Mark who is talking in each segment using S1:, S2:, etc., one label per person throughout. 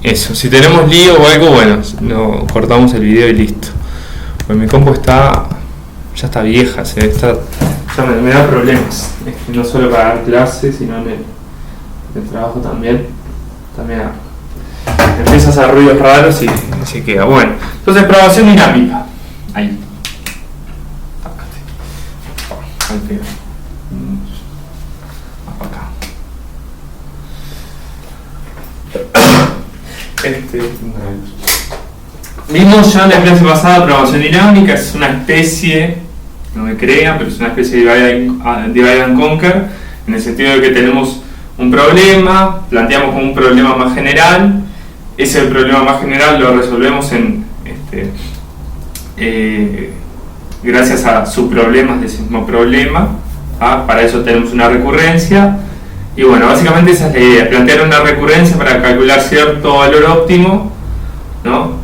S1: eso, si tenemos lío o algo, bueno, no, cortamos el video y listo. Pues mi compu ya está vieja, ya me da problemas. Es que no solo para dar clases, sino en el trabajo también empieza a hacer ruidos raros y se queda. Bueno, entonces programación dinámica. Ahí. Acá. Vimos ya en la clase pasada programación dinámica, es una especie, no me crean, pero es una especie de divide and conquer, en el sentido de que tenemos un problema, planteamos como un problema más general, ese problema más general lo resolvemos gracias a subproblemas de ese mismo problema, para eso tenemos una recurrencia, y bueno, básicamente esa es la idea, plantear una recurrencia para calcular cierto valor óptimo, ¿no?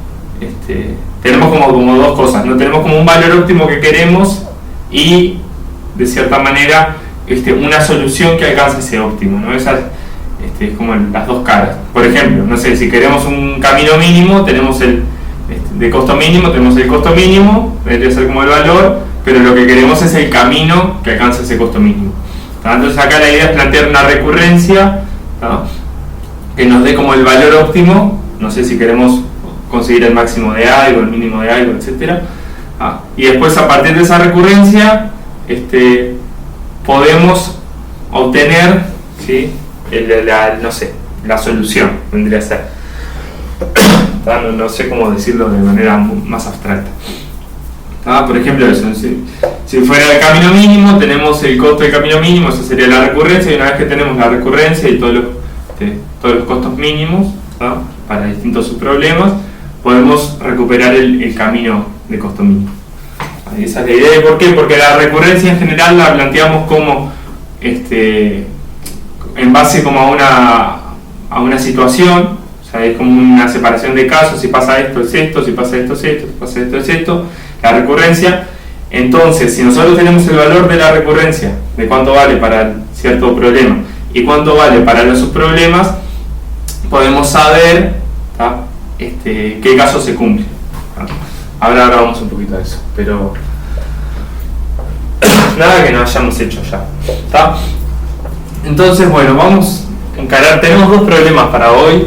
S1: Tenemos como dos cosas, ¿no? Tenemos como un valor óptimo que queremos y de cierta manera una solución que alcance ese óptimo, ¿no? Esas es como las dos caras. Por ejemplo, no sé, si queremos un camino mínimo, tenemos de costo mínimo, tenemos el costo mínimo, debería ser como el valor, pero lo que queremos es el camino que alcance ese costo mínimo. Entonces acá la idea es plantear una recurrencia, ¿no? Que nos dé como el valor óptimo, no sé si queremos conseguir el máximo de algo, el mínimo de algo, etc. Y después a partir de esa recurrencia podemos obtener, ¿sí? La solución, vendría a ser. No sé cómo decirlo de manera más abstracta. Por ejemplo, eso, si fuera el camino mínimo, tenemos el costo del camino mínimo, esa sería la recurrencia, y una vez que tenemos la recurrencia y todos los costos mínimos, ¿no? Para distintos subproblemas, podemos recuperar el camino de costo mínimo. Esa es la idea. ¿Por qué? Porque la recurrencia en general la planteamos como en base como a una situación, o sea, es como una separación de casos, si pasa esto es esto, si pasa esto es esto, si pasa esto es esto, la recurrencia. Entonces, si nosotros tenemos el valor de la recurrencia, de cuánto vale para cierto problema y cuánto vale para los subproblemas, podemos saber qué caso se cumple. Ahora vamos un poquito a eso, pero nada que no hayamos hecho ya. Entonces, bueno, vamos a encarar. Tenemos dos problemas para hoy.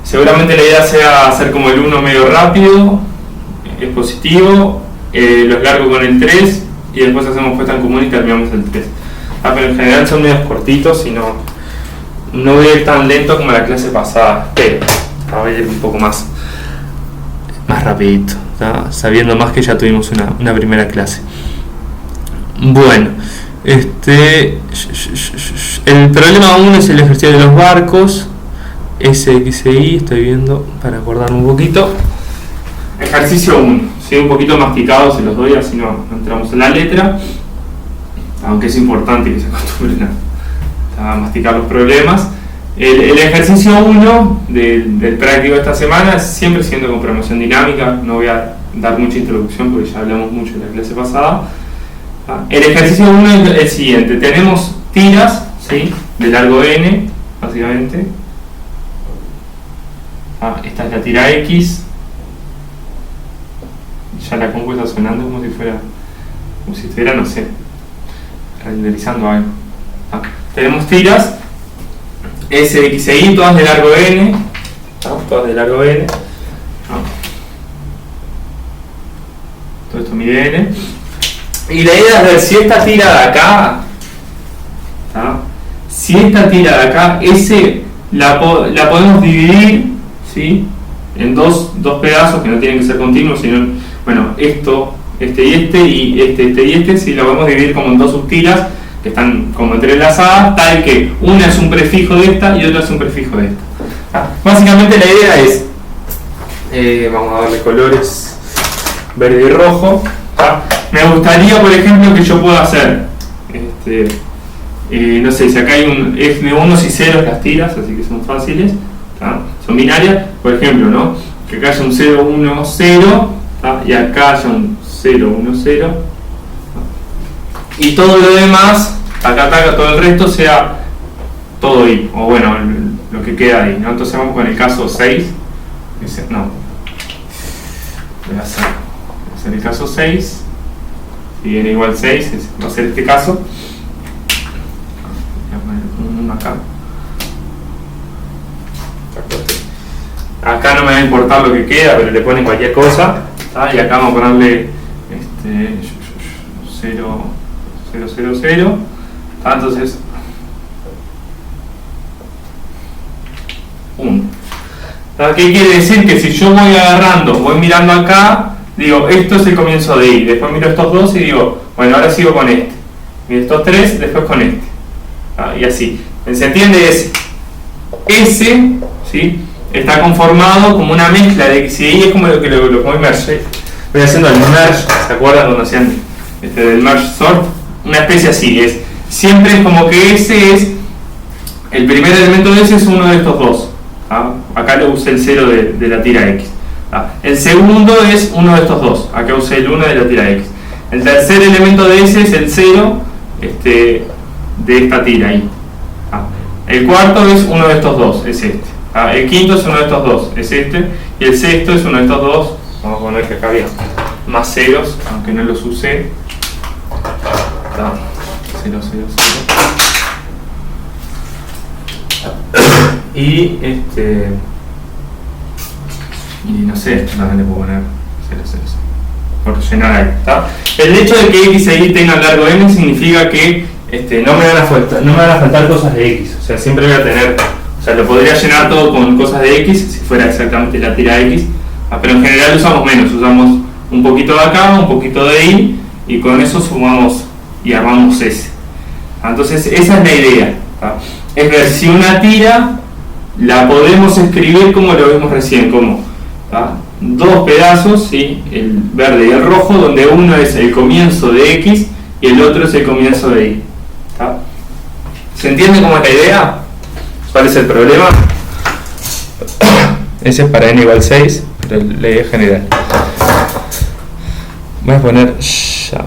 S1: Seguramente la idea sea hacer como el 1 medio rápido, expositivo, los largo con el 3 y después hacemos puesta en común y terminamos el 3. Pero en general son medios cortitos y no voy a ir tan lento como la clase pasada, pero voy a ir un poco más rapidito, sabiendo más que ya tuvimos una primera clase. Bueno, el problema 1 es el ejercicio de los barcos, SXY, estoy viendo para acordarme un poquito. Ejercicio 1, ¿sí? Un poquito masticado, se los doy, así no entramos en la letra, aunque es importante que se acostumbren a masticar los problemas. El ejercicio 1 del práctico de esta semana es siempre siendo con programación dinámica, no voy a dar mucha introducción porque ya hablamos mucho en la clase pasada. El ejercicio 1 es el siguiente, tenemos tiras, ¿sí? De largo n, básicamente. Esta es la tira X, ya la compu está sonando como si estuviera, no sé, renderizando algo. Tenemos tiras S, X e Y, todas de largo n, todas de largo n, todo esto mide n, y la idea es ver si esta tira de acá, S la podemos dividir, ¿sí? En dos pedazos que no tienen que ser continuos, sino, bueno, esto, y este, si lo podemos dividir como en dos subtiras que están como entrelazadas, tal que una es un prefijo de esta y otra es un prefijo de esta. Básicamente la idea es, vamos a darle colores verde y rojo. Me gustaría, por ejemplo, que yo pueda hacer, no sé, si acá hay es de unos y ceros las tiras, así que son fáciles, son binarias, por ejemplo, ¿no? Que acá haya un 0, 1, 0, y acá haya un 0, 1, 0, y todo lo demás, acá, todo el resto sea todo y, o bueno, lo lo que queda ahí, ¿no? Entonces vamos con el caso 6. No, voy a hacer el caso 6. Si viene igual 6, va a ser este caso. Voy a poner uno acá. Acá no me va a importar lo que queda, pero le ponen cualquier cosa. Y acá vamos a ponerle 0, 0, 0, 0. Entonces 1. ¿Qué quiere decir? Que si yo voy agarrando, voy mirando acá, digo, esto es el comienzo de I, después miro estos dos y digo, bueno, ahora sigo con este, y estos tres, después con este, y así. ¿Se entiende? Es S, ¿sí? Está conformado como una mezcla de X y Y, es como lo que lo merge. Voy haciendo el merge, ¿se acuerdan cuando hacían del merge sort? Una especie así, siempre es como que S es, el primer elemento de S es uno de estos dos. Acá le usé el 0 de la tira X. El segundo es uno de estos dos. Acá usé el 1 de la tira X. El tercer elemento de S es el 0 de esta tira ahí. El cuarto es uno de estos dos, es este. El quinto es uno de estos dos, es este. Y el sexto es uno de estos dos. Vamos a poner que acá había más ceros, aunque no los usé. 0, 0, 0. Y no sé, también le puedo poner 0, 0, 0 por llenar ahí, ¿está? El hecho de que X e Y tengan largo M significa que no me van a faltar cosas de X, o sea, siempre voy a tener, o sea, lo podría llenar todo con cosas de X si fuera exactamente la tira X, pero en general usamos menos, usamos un poquito de acá, un poquito de Y, y con eso sumamos y armamos S. Entonces esa es la idea, ¿está? Es ver si una tira la podemos escribir como lo vimos recién, como dos pedazos, ¿sí? El verde y el rojo, donde uno es el comienzo de X y el otro es el comienzo de Y. ¿Se entiende cómo es la idea? ¿Cuál es el problema? Ese es para n igual 6, pero la idea general. Voy a poner ya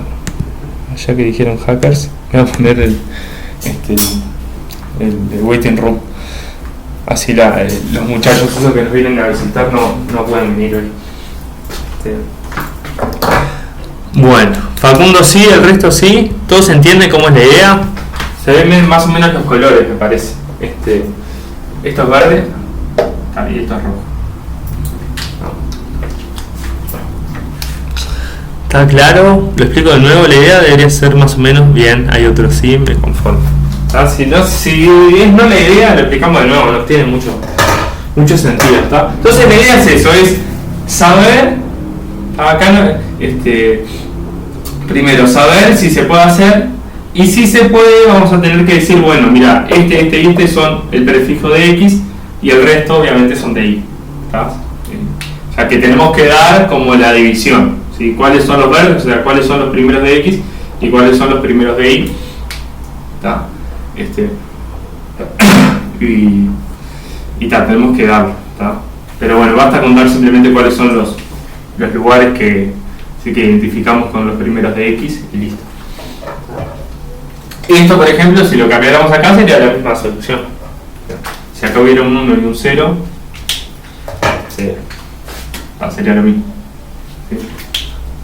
S1: que dijeron hackers, voy a poner el waiting room. Así los muchachos esos que nos vienen a visitar no pueden venir hoy. Bueno, Facundo sí, el resto sí. ¿Todos entienden cómo es la idea? Se ven más o menos los colores, me parece. Esto es verde y esto es rojo. ¿Está claro? Lo explico de nuevo. La idea debería ser más o menos bien. Hay otros sí, me conformo. Si es no la idea, lo explicamos de nuevo, no tiene mucho sentido, ¿está? Entonces la idea es eso, es saber, acá primero saber si se puede hacer, y si se puede vamos a tener que decir, bueno, mira, este y este son el prefijo de X, y el resto obviamente son de Y, ¿está? O sea que tenemos que dar como la división, ¿sí? ¿Cuáles son los verdes? O sea, cuáles son los primeros de X, y cuáles son los primeros de Y, ¿está? Y tal, tenemos que darlo, ¿tá? Pero bueno, basta con dar simplemente cuáles son los lugares que identificamos con los primeros de X y listo. Esto, por ejemplo, si lo cambiáramos acá sería la misma solución. Si acá hubiera un 1 y un 0, sería lo mismo, ¿sí?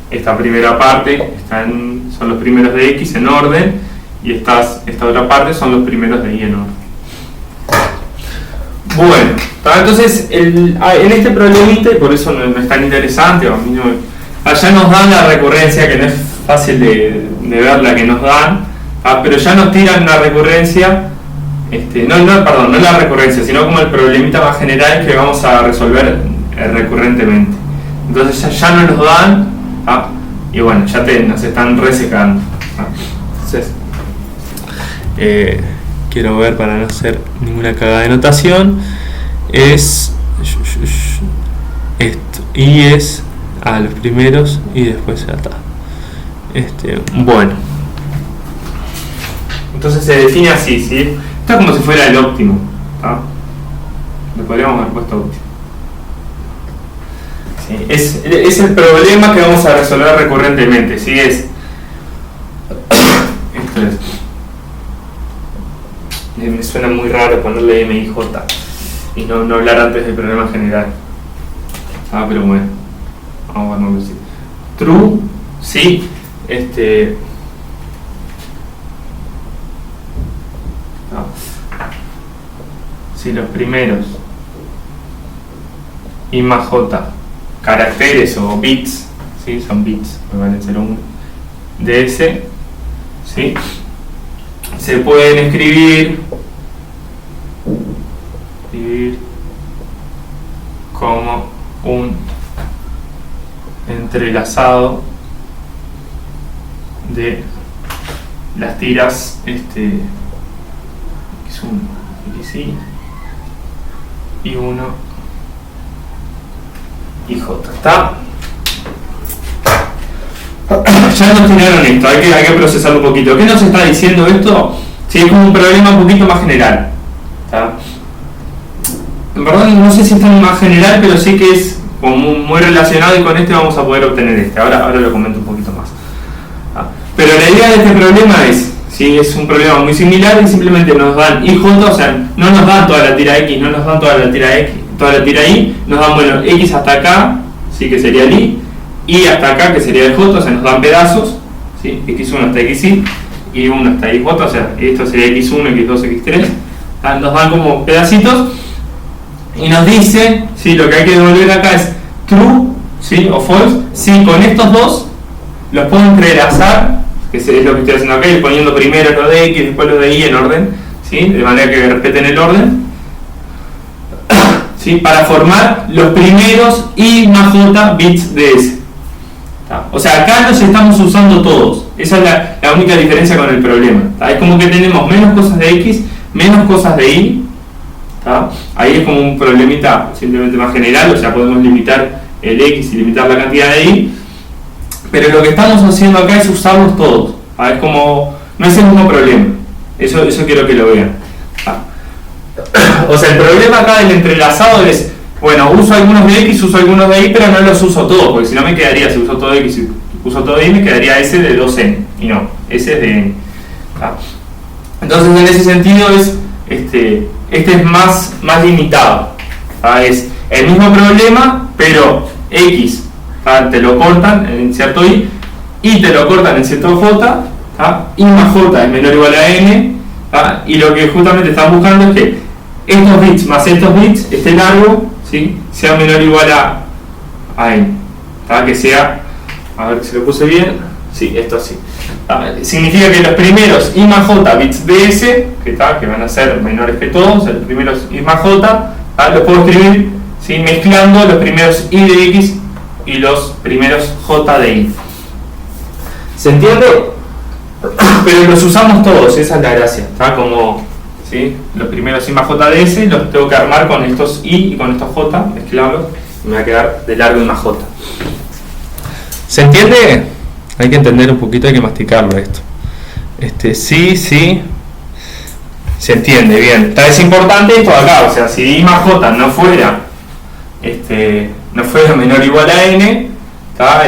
S1: Esta primera parte son los primeros de X en orden, y esta otra parte son los primeros de Y en orden. Bueno, entonces en este problemita, y por eso no es tan interesante, allá nos dan la recurrencia, que no es fácil de ver la que nos dan, pero ya nos tiran una recurrencia, no la recurrencia, sino como el problemita más general que vamos a resolver recurrentemente. Entonces ya nos los dan, y bueno, ya nos están resecando. Entonces, quiero ver para no hacer ninguna cagada de notación, es esto, y es los primeros y después ya está. Bueno, entonces se define así, ¿sí? Esto es como si fuera el óptimo, le podríamos haber puesto óptimo, ¿sí? Es el problema que vamos a resolver recurrentemente, ¿sí? Esto es, me suena muy raro ponerle MIJ. y no hablar antes del problema general. Pero bueno, vamos a ver si true, sí, si los primeros I más J caracteres o bits, ¿sí? Son bits, me valen 0,1 de S, ¿sí? Se pueden escribir como un entrelazado de las tiras X1, XY, Y1 y J. ¿Está? Ya nos tiraron esto, hay que procesarlo un poquito. ¿Qué nos está diciendo esto? Sí, es como un problema un poquito más general. ¿Está? En verdad no sé si es tan más general, pero sí que es como muy relacionado y con este vamos a poder obtener este. Ahora lo comento un poquito más. Pero la idea de este problema es, ¿sí? Es un problema muy similar y simplemente nos dan IJ, o sea, no nos dan toda la tira X, no nos dan toda la tira X, toda la tira Y, nos dan, bueno, X hasta acá, ¿sí? Que sería el Y hasta acá, que sería el J, o sea, nos dan pedazos, ¿sí? X1 hasta XY, Y1 hasta YJ, o sea, esto sería X1, X2, X3, nos dan como pedacitos y nos dice, ¿sí? Lo que hay que devolver acá es true, ¿sí? O false, si con estos dos los puedo entrelazar, que es lo que estoy haciendo acá, y poniendo primero lo de X, después lo de Y en orden, ¿sí? De manera que respeten el orden, ¿sí? Para formar los primeros I más J bits de S. O sea, acá los estamos usando todos. Esa es la única diferencia con el problema. Es como que tenemos menos cosas de X, menos cosas de Y. Ahí es como un problemita simplemente más general, o sea, podemos limitar el X y limitar la cantidad de Y. Pero lo que estamos haciendo acá es usarlos todos. Es como, no es el mismo problema. Eso quiero que lo vean. O sea, el problema acá del entrelazado es, bueno, uso algunos de X, uso algunos de Y, pero no los uso todos, porque si no me quedaría, si uso todo X y uso todo Y, me quedaría S de 2N, y no, S es de N. Entonces, en ese sentido, este es más limitado. Es el mismo problema, pero X te lo cortan en cierto Y te lo cortan en cierto J, Y más J es menor o igual a N, y lo que justamente están buscando es que estos bits más estos bits, este largo, ¿sí? Sea menor o igual a N, que sea, a ver si lo puse bien, sí, esto sí. Significa que los primeros I más J bits de S, que van a ser menores que todos, o sea, los primeros I más J, los puedo escribir, ¿sí? Mezclando los primeros I de X y los primeros J de Y. ¿Se entiende? Pero los usamos todos, esa es la gracia. Como, ¿sí? Los primeros I más J de S los tengo que armar con estos I y con estos J, mezclarlos, y me va a quedar de largo I más J. ¿Se entiende? Hay que entender un poquito, hay que masticarlo esto. Sí, se entiende bien. Es importante esto de acá, o sea, si I más J no fuera menor o igual a N,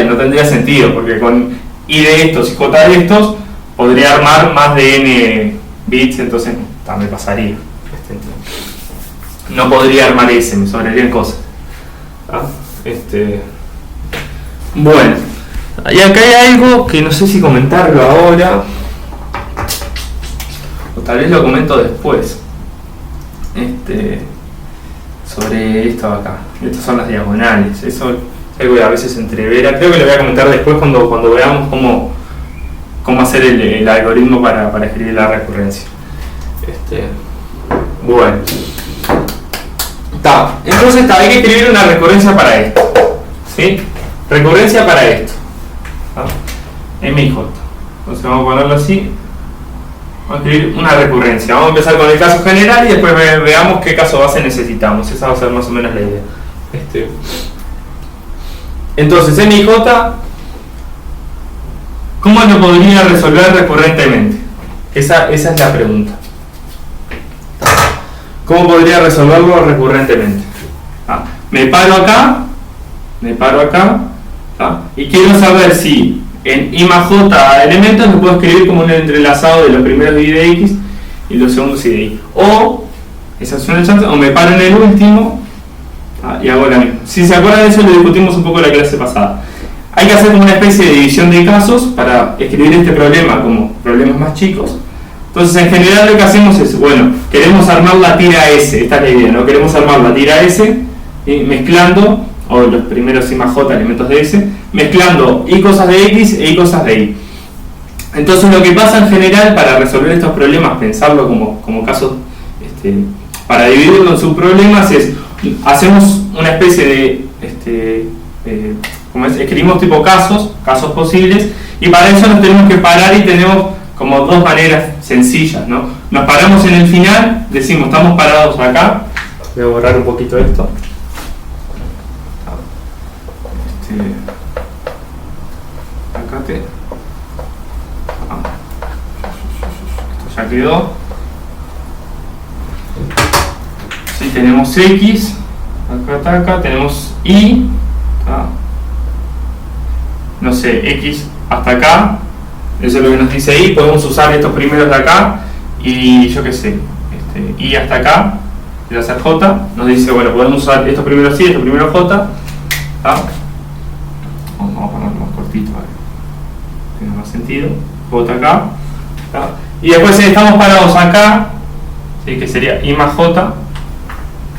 S1: no tendría sentido, porque con I de estos y J de estos podría armar más de N bits, entonces me pasaría. No podría armar S, me sobrarían cosas. Bueno, y acá hay algo que no sé si comentarlo ahora, o tal vez lo comento después. Sobre esto acá. Estas son las diagonales. Eso es algo que a veces entrevera. Creo que lo voy a comentar después cuando veamos cómo hacer el algoritmo para escribir la recurrencia. Bueno. Entonces hay que escribir una recurrencia para esto. ¿Sí? Recurrencia para esto. MJ. Entonces vamos a ponerlo así. Vamos a escribir una recurrencia. Vamos a empezar con el caso general y después veamos qué caso base necesitamos. Esa va a ser más o menos la idea. Entonces, MJ, ¿cómo lo podría resolver recurrentemente? Esa es la pregunta. ¿Cómo podría resolverlo recurrentemente? Me paro acá y quiero saber si en I más J elementos lo puedo escribir como un entrelazado de los primeros I de X y los segundos I de Y. O esa es una chance, o me paro en el último y hago la misma. Si se acuerdan de eso, lo discutimos un poco en la clase pasada. Hay que hacer como una especie de división de casos para escribir este problema como problemas más chicos. Entonces, en general lo que hacemos es, bueno, queremos armar la tira S, esta es la idea, ¿no? Queremos armar la tira S mezclando, o los primeros I más J elementos de S, mezclando y cosas de X e y cosas de Y. Entonces, lo que pasa en general para resolver estos problemas, pensarlo como casos, para dividirlo en subproblemas, es, hacemos una especie de, escribimos tipo casos posibles, y para eso nos tenemos que parar y tenemos como dos maneras sencillas, ¿no? Nos paramos en el final, decimos, estamos parados acá. Voy a borrar un poquito esto. Acá esto ya quedó. Sí, tenemos X, acá, tenemos Y, no sé, X hasta acá. Eso es lo que nos dice ahí. Podemos usar estos primeros de acá y yo qué sé, Y hasta acá, y hacer J. Nos dice, bueno, podemos usar estos primeros Y, estos primeros J. Vamos a ponerlo más cortito, ¿vale? Tiene más sentido. J acá. Y después estamos parados acá, ¿sí? Que sería I más J.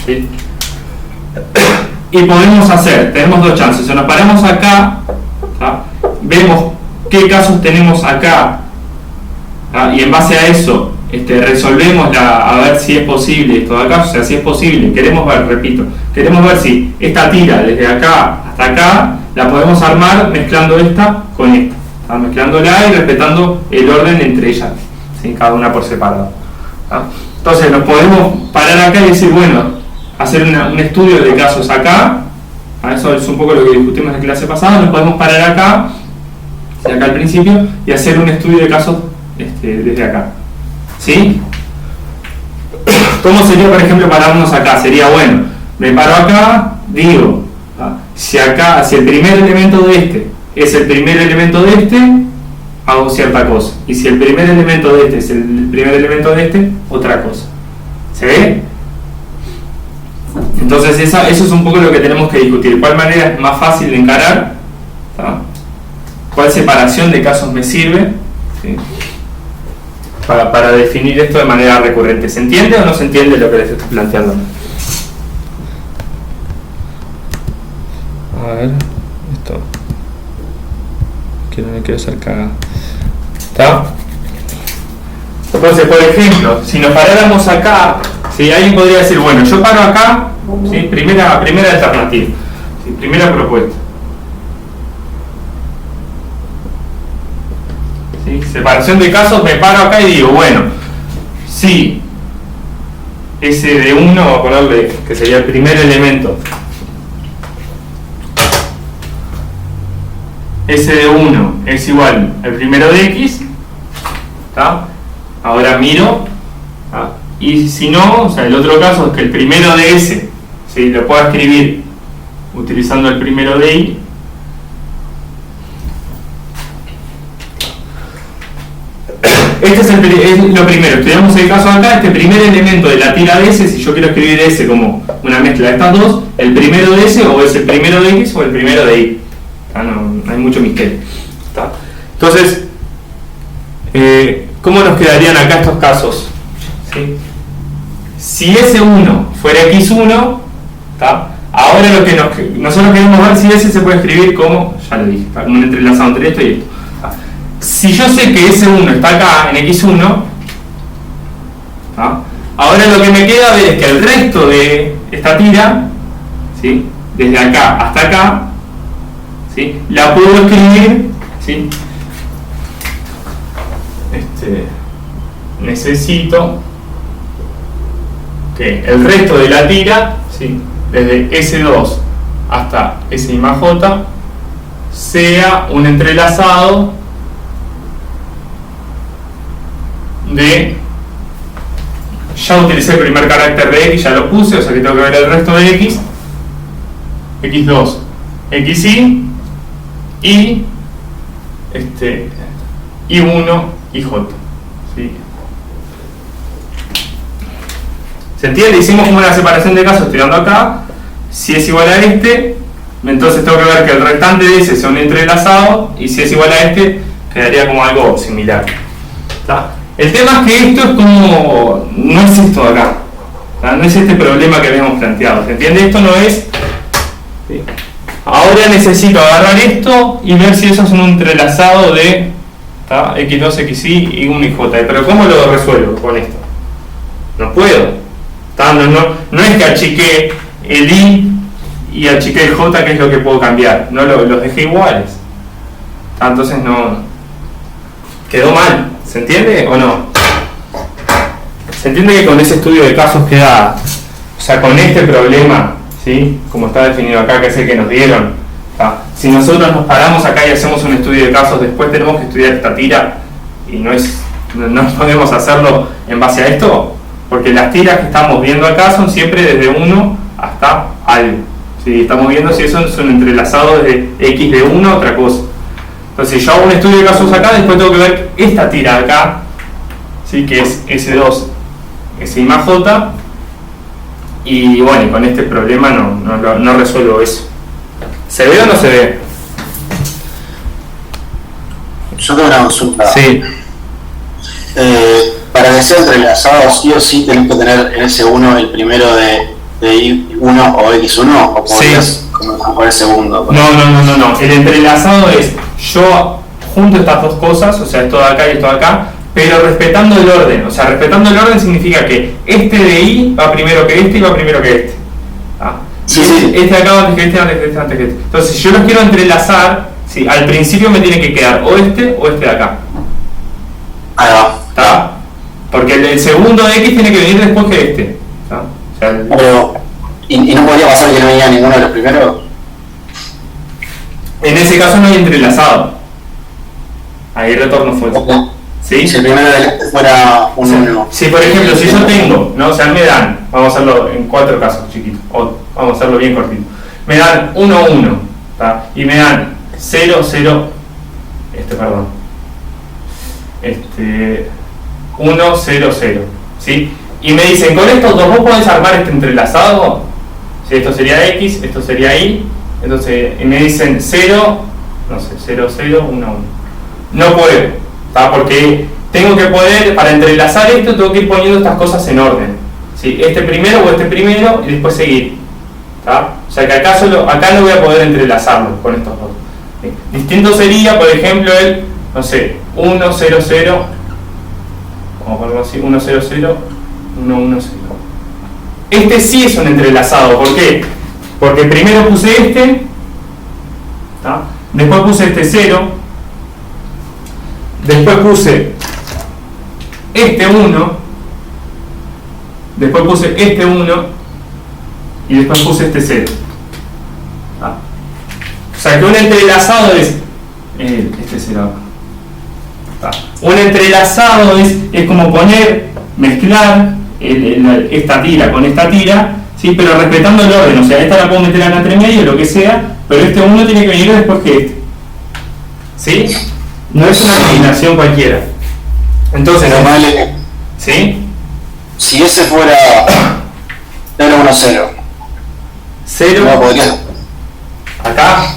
S1: ¿Sí? Y podemos hacer, tenemos dos chances. O nos paramos acá, vemos qué casos tenemos acá, y en base a eso resolvemos a ver si es posible esto de acá. O sea, si es posible, queremos ver si esta tira desde acá hasta acá la podemos armar mezclando esta con esta, mezclándola y respetando el orden entre ellas, ¿sí? Cada una por separado. Entonces nos podemos parar acá y decir, bueno, hacer un estudio de casos acá. Eso es un poco lo que discutimos en la clase pasada. Nos podemos parar acá al principio y hacer un estudio de casos desde acá, ¿sí? ¿Cómo sería, por ejemplo, pararnos acá? Sería, bueno, me paro acá, digo, si el primer elemento de este es el primer elemento de este, hago cierta cosa, y si el primer elemento de este es el primer elemento de este, otra cosa. ¿Se ve? Entonces eso es un poco lo que tenemos que discutir. ¿Cuál manera es más fácil de encarar? ¿Cuál separación de casos me sirve? ¿Sí? Para definir esto de manera recurrente. ¿Se entiende o no se entiende lo que les estoy planteando? A ver, esto. Que no me quiero hacer cagada. ¿Está? Entonces, por ejemplo, si nos paráramos acá, ¿sí? Alguien podría decir, bueno, yo paro acá, ¿sí? Primera alternativa, ¿sí? Primera propuesta. ¿Sí? Separación de casos, me paro acá y digo, bueno, si ese de 1, vamos a ponerle que sería el primer elemento, ese de 1 es igual al primero de X, ¿tá? Ahora miro, ¿tá? Y si no, o sea, el otro caso es que el primero de S, ¿sí? Lo puedo escribir utilizando el primero de Y. Este es lo primero. Estudiamos el caso acá. Este primer elemento de la tira de S, si yo quiero escribir S como una mezcla de estas dos, el primero de S o es el primero de X o el primero de Y. No hay mucho misterio. ¿Tá? Entonces, ¿cómo nos quedarían acá estos casos? ¿Sí? Si S1 fuera X1, ¿tá? Ahora lo que nosotros queremos ver si S se puede escribir como, ya lo dije, ¿tá? Como un entrelazado entre esto y esto. Si yo sé que S1 está acá en X1, ¿tá? Ahora lo que me queda ver es que el resto de esta tira, ¿sí? Desde acá hasta acá, ¿sí? La puedo escribir, ¿sí? Necesito que el resto de la tira, ¿sí? Desde S2 hasta S I más J, sea un entrelazado de, ya utilicé el primer carácter de X, ya lo puse, o sea que tengo que ver el resto de X, X2, XY, y Y1 y J. ¿Sí? ¿Se entiende? Hicimos como una separación de casos tirando acá. Si es igual a este, entonces tengo que ver que el restante de ese sea un entrelazado, y si es igual a este, quedaría como algo similar. ¿Está? El tema es que esto es como... no es esto de acá. ¿Está? No es este problema que habíamos planteado. ¿Se entiende? Esto no es... ¿sí? Ahora necesito agarrar esto y ver si eso es un entrelazado de... ¿está? X2, XY y un IJ. Pero ¿cómo lo resuelvo con esto? No puedo. No es que achiqué el I y achiqué el J, que es lo que puedo cambiar. No los dejé iguales. Entonces no... quedó mal. ¿Se entiende o no? Se entiende que con ese estudio de casos queda... o sea, con este problema, ¿sí? Como está definido acá, que es el que nos dieron. ¿Tá? Si nosotros nos paramos acá y hacemos un estudio de casos, después tenemos que estudiar esta tira y no podemos hacerlo en base a esto, porque las tiras que estamos viendo acá son siempre desde 1 hasta algo. ¿Sí? Estamos viendo si eso es un entrelazado de X de 1 a otra cosa. Entonces, si yo hago un estudio de casos acá, después tengo que ver esta tira acá, ¿sí? Que es S2, S más J, y bueno, con este problema no resuelvo eso. ¿Se ve o no se ve?
S2: Yo tengo una consulta.
S1: Sí.
S2: Para que sea entrelazado, sí o sí tenés que tener en S1 el primero de I1 o X1, o podrías con el segundo.
S1: No. El entrelazado es yo junto estas dos cosas, o sea, esto de acá y esto de acá, pero respetando el orden. O sea, respetando el orden significa que este de I va primero que este y va primero que este. ¿Ah?
S2: Sí.
S1: Este de acá antes que este, antes que este, antes que este. Entonces, si yo los quiero entrelazar, ¿sí? Al principio me tiene que quedar o este de acá.
S2: Ahí va.
S1: ¿Está? Porque el segundo de X tiene que venir después que este. ¿Está? O sea,
S2: Pero, ¿y no podría pasar que no venía ninguno de los primeros?
S1: en ese caso no hay entrelazado. Ahí retorno falso.
S2: Okay.
S1: ¿Sí?
S2: Si el primero del este fuera un 1.
S1: Si por ejemplo, si yo tengo, ¿no? O sea, me dan, vamos a hacerlo en 4 casos chiquitos, o vamos a hacerlo bien cortito. Me dan 1, 1, ¿tá? Y me dan 0, 0, 1, 0, 0, ¿sí? Y me dicen, con estos dos vos podés armar este entrelazado, si esto sería X, esto sería Y, entonces, y me dicen 0, no sé, 0, 0, 1, 1. No puedo, ¿tá? Porque tengo que poder, para entrelazar esto, tengo que ir poniendo estas cosas en orden, ¿sí? Este primero o este primero y después seguir, ¿tá? O sea que acá no voy a poder entrelazarlo con estos dos. ¿Sí? Distinto sería, por ejemplo, el, no sé, 1, 0, 0, vamos a ponerlo así, 1, 0, 0, 1, 1, 0. Este sí es un entrelazado, ¿por qué? Porque primero puse este, ¿tá? Después puse este 0, después puse este 1, después puse este 1 y después puse este 0. ¿Ah? O sea que un entrelazado es este 0 acá. ¿Ah? Un entrelazado es como mezclar esta tira con esta tira, ¿sí? Pero respetando el orden. O sea, esta la puedo meter en entre medio, lo que sea, pero este 1 tiene que venir después que este, ¿sí? No es una combinación cualquiera. Entonces, ¿sí?
S2: Si ese fuera 0, 1, 0.
S1: 0.
S2: No podría.
S1: Acá.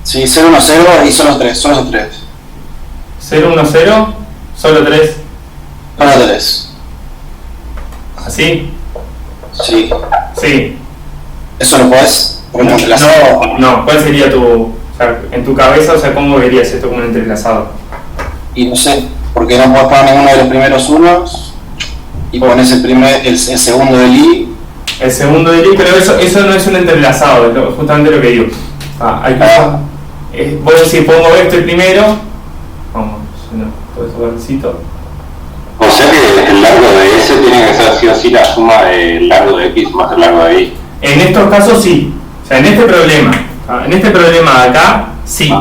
S2: Sí, 0, 1, 0 y solo 3. Solo esos 3.
S1: 0, 1, 0. Solo 3.
S2: Solo 3.
S1: ¿Así?
S2: Sí.
S1: Sí.
S2: ¿Eso lo podés?
S1: No. ¿Cuál sería tu... O sea, en tu cabeza, o sea, ¿cómo verías esto como un entrelazado?
S2: Y no sé, porque no podés poner ninguno de los primeros unos y pones el segundo del I.
S1: El segundo del I, pero eso no es un entrelazado, es justamente lo que digo. Vos decís, puedo mover esto el primero. Vamos, todo esto verdecito.
S3: O sea que el largo de S tiene que ser sí o sí la suma del largo de X más el largo de Y.
S1: En estos casos sí. O sea, en este problema de acá, sí.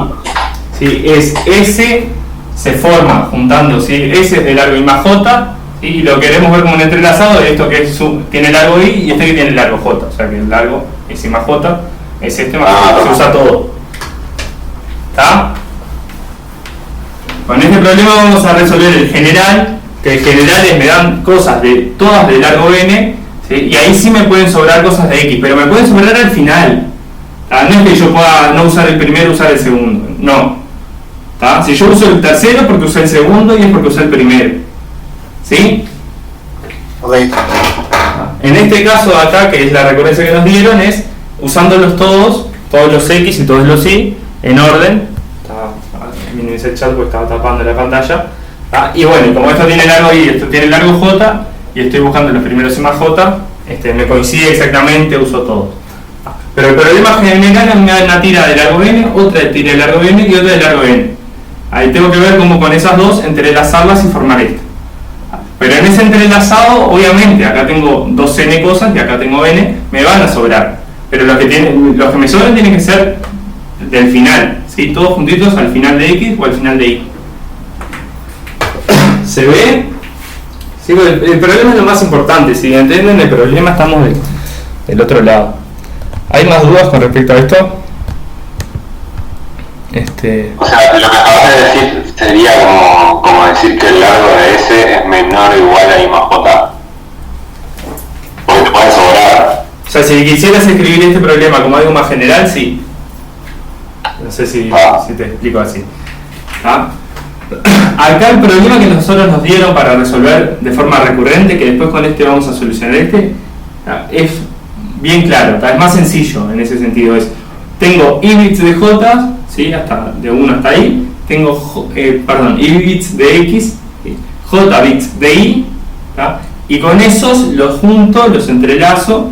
S1: Sí, es S, se forma juntando, ¿sí? S es de largo I más J, y lo queremos ver como un entrelazado de esto que tiene largo I y este que tiene largo J. O sea que el largo es I más J, es este más J, se usa todo. ¿Está? Con este problema vamos a resolver el general, que el general me dan cosas todas de largo N, ¿sí? Y ahí sí me pueden sobrar cosas de X, pero me pueden sobrar al final. No es que yo pueda no usar el primero, usar el segundo. No. ¿Tá? Si yo uso el tercero, porque usé el segundo y es porque usé el primero. ¿Sí?
S2: Okay.
S1: En este caso de acá, que es la recurrencia que nos dieron, es usándolos todos los X y todos los Y, en orden. Minimicé el chat porque estaba tapando la pantalla. Y bueno, como esto tiene largo Y, esto tiene largo J, y estoy buscando los primeros I más J, me coincide exactamente, uso todos. Pero el problema general es una tira de largo N, otra de tira de largo N y otra de largo N. Ahí tengo que ver cómo con esas dos entrelazarlas y formar esta. Pero en ese entrelazado, obviamente, acá tengo dos N cosas y acá tengo N, me van a sobrar. Pero los que me sobran tienen que ser del final, ¿sí? Todos juntitos al final de X o al final de Y. ¿Se ve? Sí, el problema es lo más importante. Si entienden el problema, estamos del otro lado. ¿Hay más dudas con respecto a esto?
S3: O sea, lo que acabas de decir sería como decir que el largo de S es menor o igual a I más J. Porque te puede sobrar.
S1: O sea, si quisieras escribir este problema como algo más general, sí. No sé si te explico así. ¿Ah? Acá el problema que nosotros nos dieron para resolver de forma recurrente, que después con este vamos a solucionar es bien claro, es más sencillo en ese sentido. Tengo I bits de J, ¿sí? Hasta de 1 hasta I, tengo I bits de X, J bits de Y, ¿tá? Y con esos los junto, los entrelazo,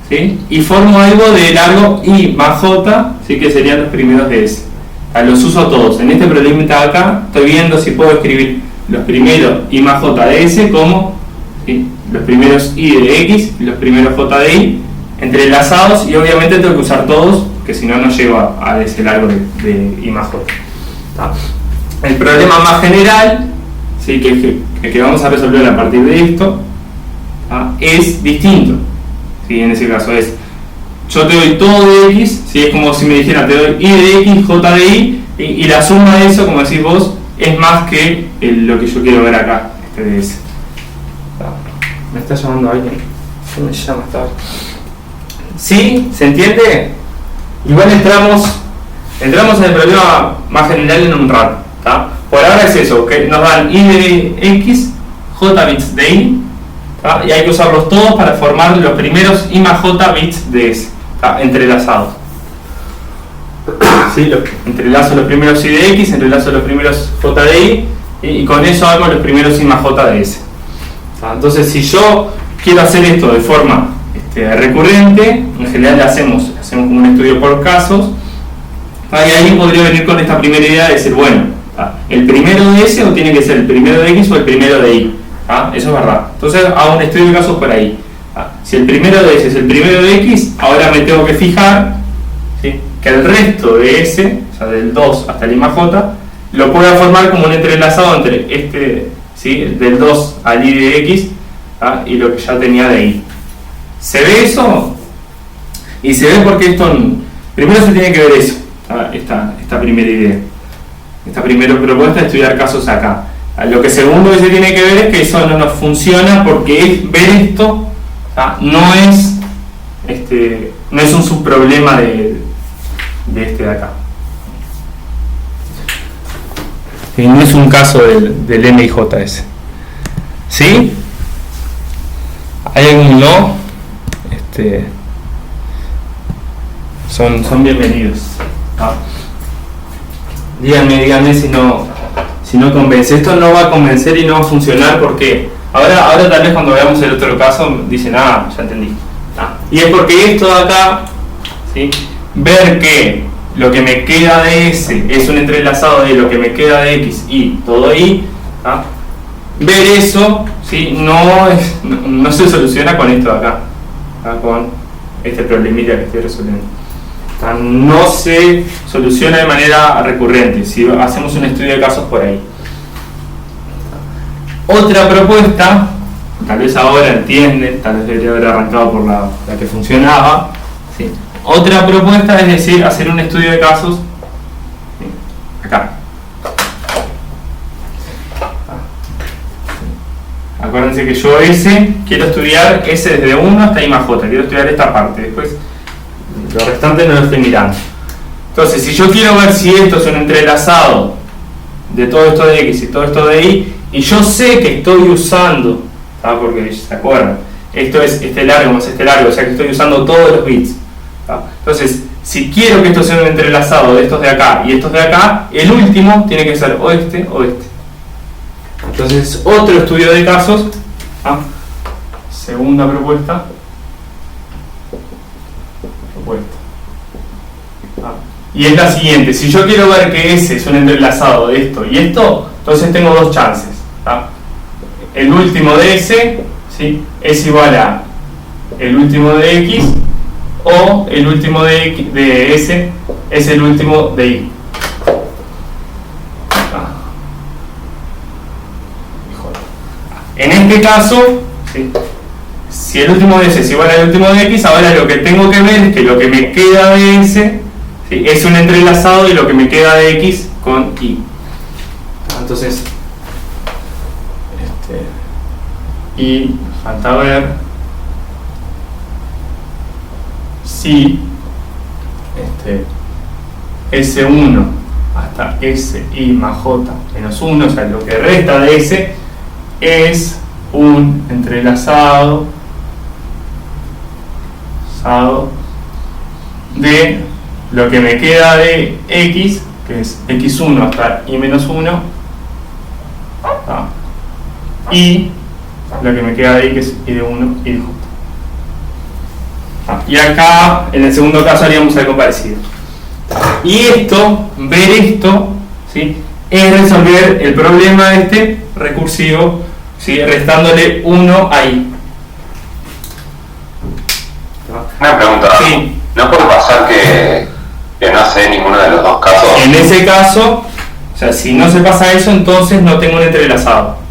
S1: ¿sí? Y formo algo de largo I más J, ¿sí? Que serían los primeros de S. Los uso todos. En este problema de acá estoy viendo si puedo escribir los primeros I más J de S como, ¿sí? Los primeros I de X y los primeros J de Y entrelazados, y obviamente tengo que usar todos, que si no, no llego a ese largo de I más J. ¿Tá? El problema más general, ¿sí? que vamos a resolver a partir de esto, ¿tá? Es distinto, ¿sí? En ese caso yo te doy todo de X, ¿sí? Es como si me dijera, te doy I de X, J de Y, y la suma de eso, como decís vos, es más que lo que yo quiero ver acá, de S. ¿Me está llamando alguien? ¿Quién me llama esta hora? ¿Sí? ¿Se entiende? Igual entramos en el problema más general en un rato, ¿tá? Por ahora es eso, que nos dan I de X, J bits de Y, ¿tá? Y hay que usarlos todos para formar los primeros I más J bits de S, ¿tá? Entrelazados. ¿Sí? Entrelazo los primeros I de X, entrelazo los primeros J de Y, y con eso hago los primeros I más J de S. ¿Tá? Entonces, si yo quiero hacer esto de forma recurrente, en general hacemos como un estudio por casos, y alguien podría venir con esta primera idea de decir, bueno, el primero de S o tiene que ser el primero de X o el primero de Y. Eso es verdad. Entonces hago un estudio de casos por ahí. Si el primero de S es el primero de X, ahora me tengo que fijar, ¿sí? Que el resto de S, o sea, del 2 hasta el I más J, lo pueda formar como un entrelazado entre ¿sí? Del 2 al I de X, y lo que ya tenía de Y. ¿Se ve eso? Y se ve porque esto, primero se tiene que ver eso, esta primera idea, esta primera propuesta de estudiar casos acá. Lo que segundo que se tiene que ver es que eso no nos funciona, porque ver esto no es un subproblema de de acá. Y no es un caso del NIJS. ¿Sí? ¿Hay algún no? Son bienvenidos. Díganme si no convence. Esto no va a convencer y no va a funcionar porque ahora tal vez cuando veamos el otro caso dicen, ya entendí. Y es porque esto de acá, ¿sí? Ver que lo que me queda de S es un entrelazado de lo que me queda de X y todo Y, ver eso, ¿sí? no se soluciona con esto de acá, con este problemilla que estoy resolviendo. No se soluciona de manera recurrente si hacemos un estudio de casos por ahí. Otra propuesta, tal vez ahora entienden, tal vez debería haber arrancado por la que funcionaba, ¿sí? Otra propuesta es decir, hacer un estudio de casos, ¿sí? Acá Acuérdense que yo S quiero estudiar S desde 1 hasta I más J, quiero estudiar esta parte, después lo restante no lo estoy mirando. Entonces, si yo quiero ver si esto es un entrelazado de todo esto de X y todo esto de Y, y yo sé que estoy usando, ¿tá? Porque se acuerdan, esto es este largo más este largo, o sea que estoy usando todos los bits, ¿tá? Entonces, si quiero que esto sea un entrelazado de estos de acá y estos de acá, el último tiene que ser o este o este. Entonces, otro estudio de casos, ¿ah? Segunda propuesta. ¿Ah? Y es la siguiente: si yo quiero ver que S es un entrelazado de esto y esto, entonces tengo dos chances, ¿ah? El último de S, ¿sí?, es igual a el último de X, o el último de S es el último de Y. En este caso, ¿sí?, si el último de S es igual al último de X, ahora lo que tengo que ver es que lo que me queda de S, ¿sí?, es un entrelazado de lo que me queda de X con Y. Entonces, y falta ver si S1 hasta SI más J menos 1, o sea, lo que resta de S, es un entrelazado de lo que me queda de X, que es X1 hasta Y menos 1, y lo que me queda de Y, que es Y de 1 y de J. Y acá, en el segundo caso, haríamos algo parecido. Y esto, ver esto, ¿sí?, es resolver el problema recursivo, ¿sí?, restándole 1 a I.
S3: Una pregunta.
S1: Sí.
S3: ¿No puede pasar que no se dé ninguno de los dos casos?
S1: En ese caso, o sea, si no se pasa eso, entonces no tengo un entrelazado.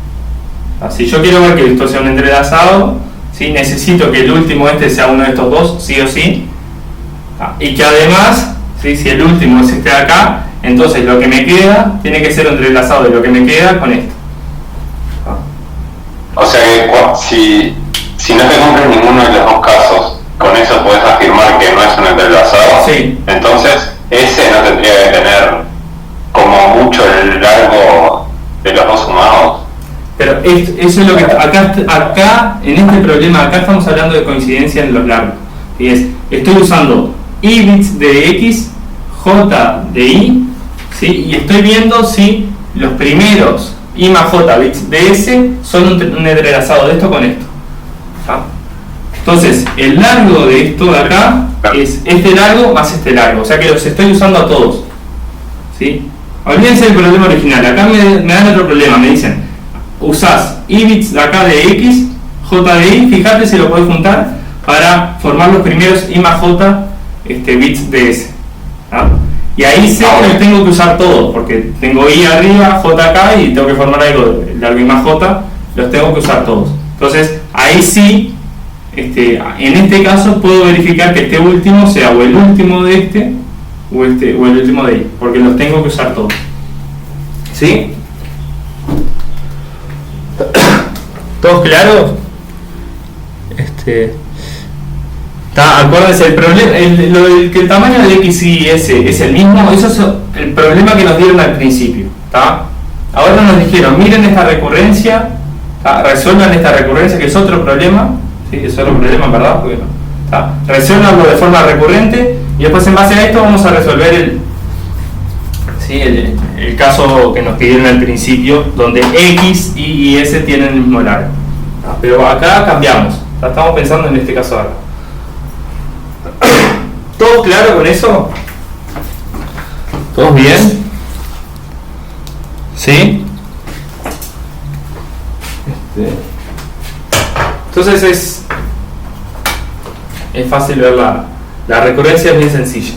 S1: Si yo quiero ver que esto sea un entrelazado, ¿sí?, necesito que el último sea uno de estos dos, sí o sí. Y que además, ¿sí?, si el último es este de acá, entonces lo que me queda tiene que ser un entrelazado de lo que me queda con esto.
S3: O sea que si no te cumplen ninguno de los dos casos, con eso puedes afirmar que no es un entrelazado.
S1: Sí.
S3: Entonces, ese no tendría que tener como mucho el largo de los dos sumados.
S1: Pero eso es lo que acá en este problema, acá estamos hablando de coincidencia en los largos. Y estoy usando I bits de X, J de Y, ¿sí?, y estoy viendo si los primeros I más J bits de S son un entrelazado de esto con esto. Entonces, el largo de esto de acá es este largo más este largo, o sea que los estoy usando a todos, ¿sí? Olvídense del problema original. Acá me dan otro problema, me dicen: usás I bits de acá de X, J de Y, fíjate si lo podés juntar para formar los primeros I más J bits de S. Y ahí sé que los tengo que usar todos, porque tengo I arriba, J acá, y tengo que formar algo de largo I más J, los tengo que usar todos. Entonces, ahí sí, en este caso puedo verificar que este último sea o el último de o el último de Y, porque los tengo que usar todos. ¿Sí? ¿Todos claros? Acuérdense, el problema, que el tamaño de X y S es el mismo, eso es el problema que nos dieron al principio. Ahora nos dijeron: miren esta recurrencia, resuelvan esta recurrencia, que es otro problema, ¿sí?, es otro problema, ¿verdad? Porque resuélvanlo de forma recurrente, y después en base a esto vamos a resolver el caso que nos pidieron al principio, donde X, Y y S tienen el mismo largo. Pero acá cambiamos, estamos pensando en este caso ahora. ¿Todo claro con eso? ¿Todos bien? ¿Sí? Entonces es fácil ver la recurrencia, es bien sencilla.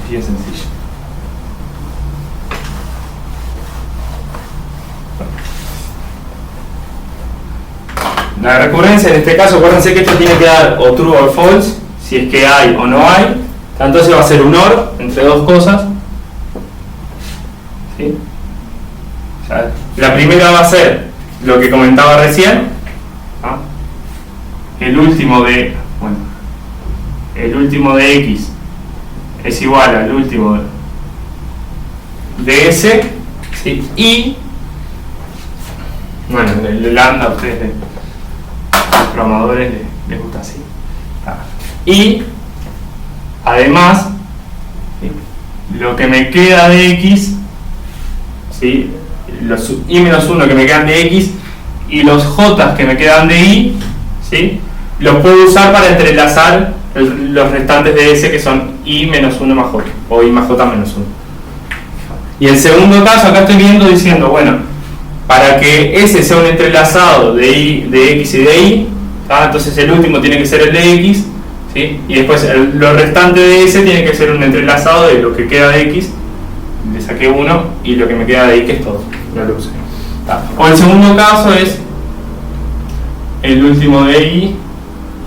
S1: Es bien sencilla. La recurrencia en este caso, acuérdense que esto tiene que dar o true o false, si es que hay o no hay. Entonces va a ser un OR entre dos cosas, ¿sí? O sea, la primera va a ser lo que comentaba recién, ¿ah? El último de x es igual al último de s, ¿sí? Y bueno, el lambda a ustedes, los programadores, les gusta así. Y además, ¿sí? Lo que me queda de x, ¿sí? Los i menos 1 que me quedan de x y los j que me quedan de y, ¿sí? Los puedo usar para entrelazar los restantes de s, que son i menos 1 más j, o i más j menos 1. Y el segundo caso, acá estoy viendo diciendo, bueno, para que s sea un entrelazado de x y de y, ¿tá? Entonces el último tiene que ser el de x, ¿sí? Y después lo restante de s tiene que ser un entrelazado de lo que queda de x, le saqué 1, y lo que me queda de y, que es todo, no lo usé. ¿Tá? O el segundo caso es el último de y,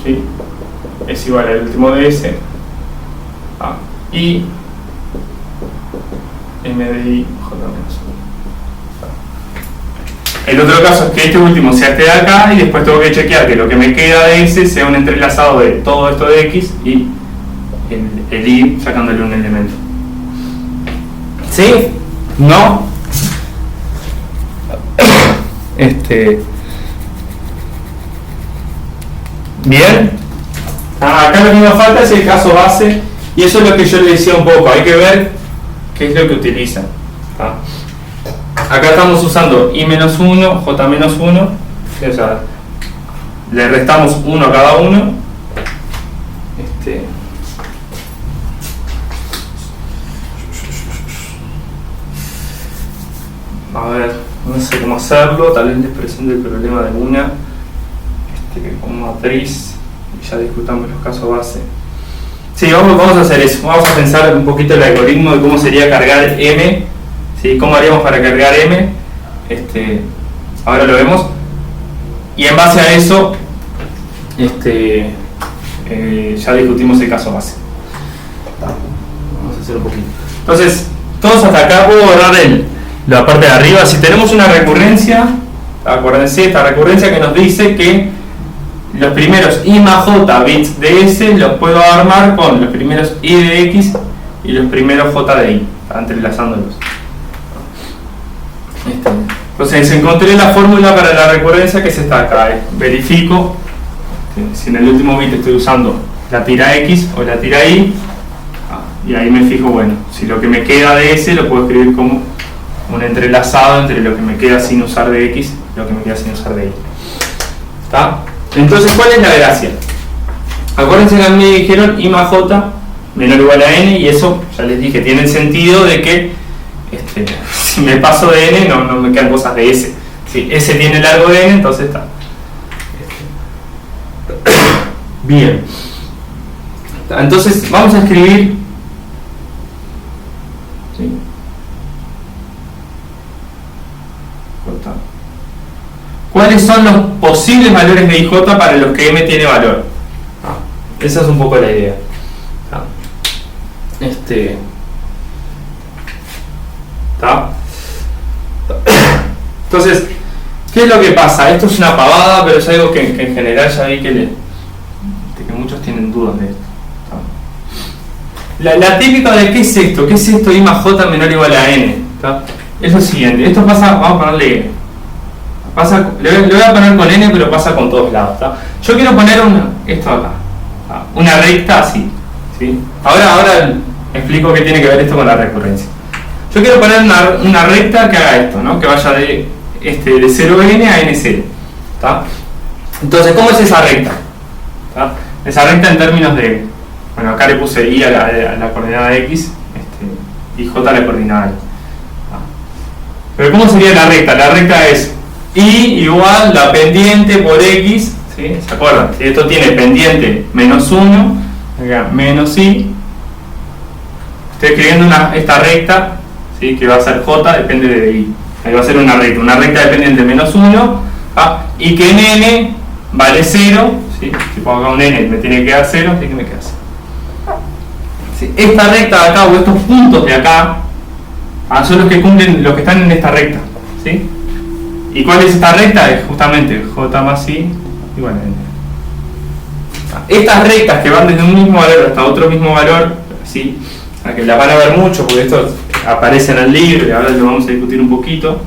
S1: ¿sí? Es igual al último de s, y m de i j menos 1. El otro caso es que este último sea este de acá, y después tengo que chequear que lo que me queda de s sea un entrelazado de todo esto de x y el y sacándole un elemento. ¿Sí? ¿No? Bien. Acá lo que nos falta es el caso base, y eso es lo que yo le decía un poco. Hay que ver qué es lo que utilizan. Acá estamos usando i menos 1, j menos 1, o sea, le restamos 1 a cada uno. A ver, no sé cómo hacerlo, tal vez les presente el problema de una con matriz, y ya discutamos los casos base. Sí, vamos a hacer eso, vamos a pensar un poquito el algoritmo de cómo sería cargar m, ¿sí? Cómo haríamos para cargar m, ahora lo vemos, y en base a eso ya discutimos el caso base. Vamos a hacer un poquito. Entonces, todos hasta acá puedo borrar la parte de arriba. Si tenemos una recurrencia, acuérdense, esta recurrencia que nos dice que los primeros i más j bits de s los puedo armar con los primeros i de x y los primeros j de y, entrelazándolos. Entonces encontré la fórmula para la recurrencia, que es esta acá. Verifico si en el último bit estoy usando la tira x o la tira y, y ahí me fijo, bueno, si lo que me queda de s lo puedo escribir como un entrelazado entre lo que me queda sin usar de x y lo que me queda sin usar de y. ¿Está? Entonces, ¿cuál es la gracia? Acuérdense que a mí me dijeron i más j menor o igual a n, y eso ya les dije, tiene el sentido de que si me paso de n no me quedan cosas de s. Si s tiene largo de n, entonces está. Bien. Entonces vamos a escribir, ¿sí? ¿Cuáles son los posibles valores de IJ para los que m tiene valor? Esa es un poco la idea. Entonces, ¿qué es lo que pasa? Esto es una pavada, pero es algo que en general ya vi que muchos tienen dudas de esto. La típica de ¿qué es esto? ¿Qué es esto i más j menor o igual a n? Es lo siguiente, esto pasa, vamos a ponerle, le voy a poner con n, pero pasa con todos lados. Yo quiero poner esto acá, una recta así, ¿sí? Ahora explico qué tiene que ver esto con la recurrencia. Yo quiero poner una recta que haga esto, ¿no? Que vaya de 0n a n0. Entonces, ¿cómo es esa recta? Esa recta en términos de, bueno, acá le puse i a la coordenada x, y j a la coordenada y. Pero ¿cómo sería la recta? La recta es i igual la pendiente por x, ¿sí? ¿Se acuerdan? Si esto tiene pendiente menos 1, acá menos i, estoy escribiendo esta recta, ¿sí? Que va a ser j, depende de i. Ahí va a ser una recta de pendiente menos 1, y que en n vale 0, ¿sí? Si pongo acá un n me tiene que quedar 0, así que me queda 0. ¿Sí? Esta recta de acá, o estos puntos de acá, son los que cumplen, los que están en esta recta, ¿sí? ¿Y cuál es esta recta? Es justamente j más i igual a n. Estas rectas que van desde un mismo valor hasta otro mismo valor, ¿sí? A que las van a ver mucho porque esto aparece en el libro y ahora lo vamos a discutir un poquito.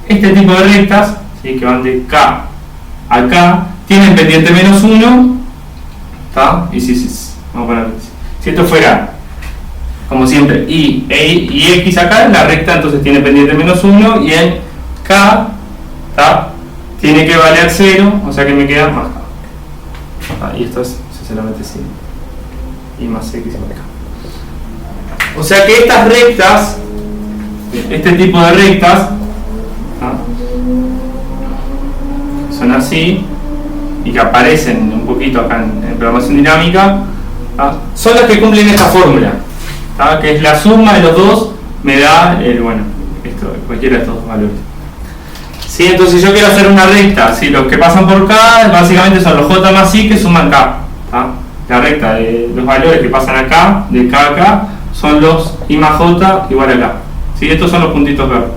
S1: Este tipo de rectas, ¿sí? Que van de K a K, tienen pendiente menos 1, ¿está? Y vamos a poner, si esto fuera, como siempre, y x acá, la recta entonces tiene pendiente menos 1 y en K, ¿está? Tiene que valer 0, o sea que me queda más K. Y esto es sinceramente sí, y más x igual a K. O sea que estas rectas, este tipo de rectas, son así y que aparecen un poquito acá en programación dinámica, son las que cumplen esta fórmula, que es la suma de los dos me da cualquiera de estos dos valores. ¿Sí? Entonces yo quiero hacer una recta, ¿sí? Los que pasan por K básicamente son los j más i que suman K. La recta de los valores que pasan acá, de K a K, son los i más j igual a K. ¿Sí? Estos son los puntitos verdes.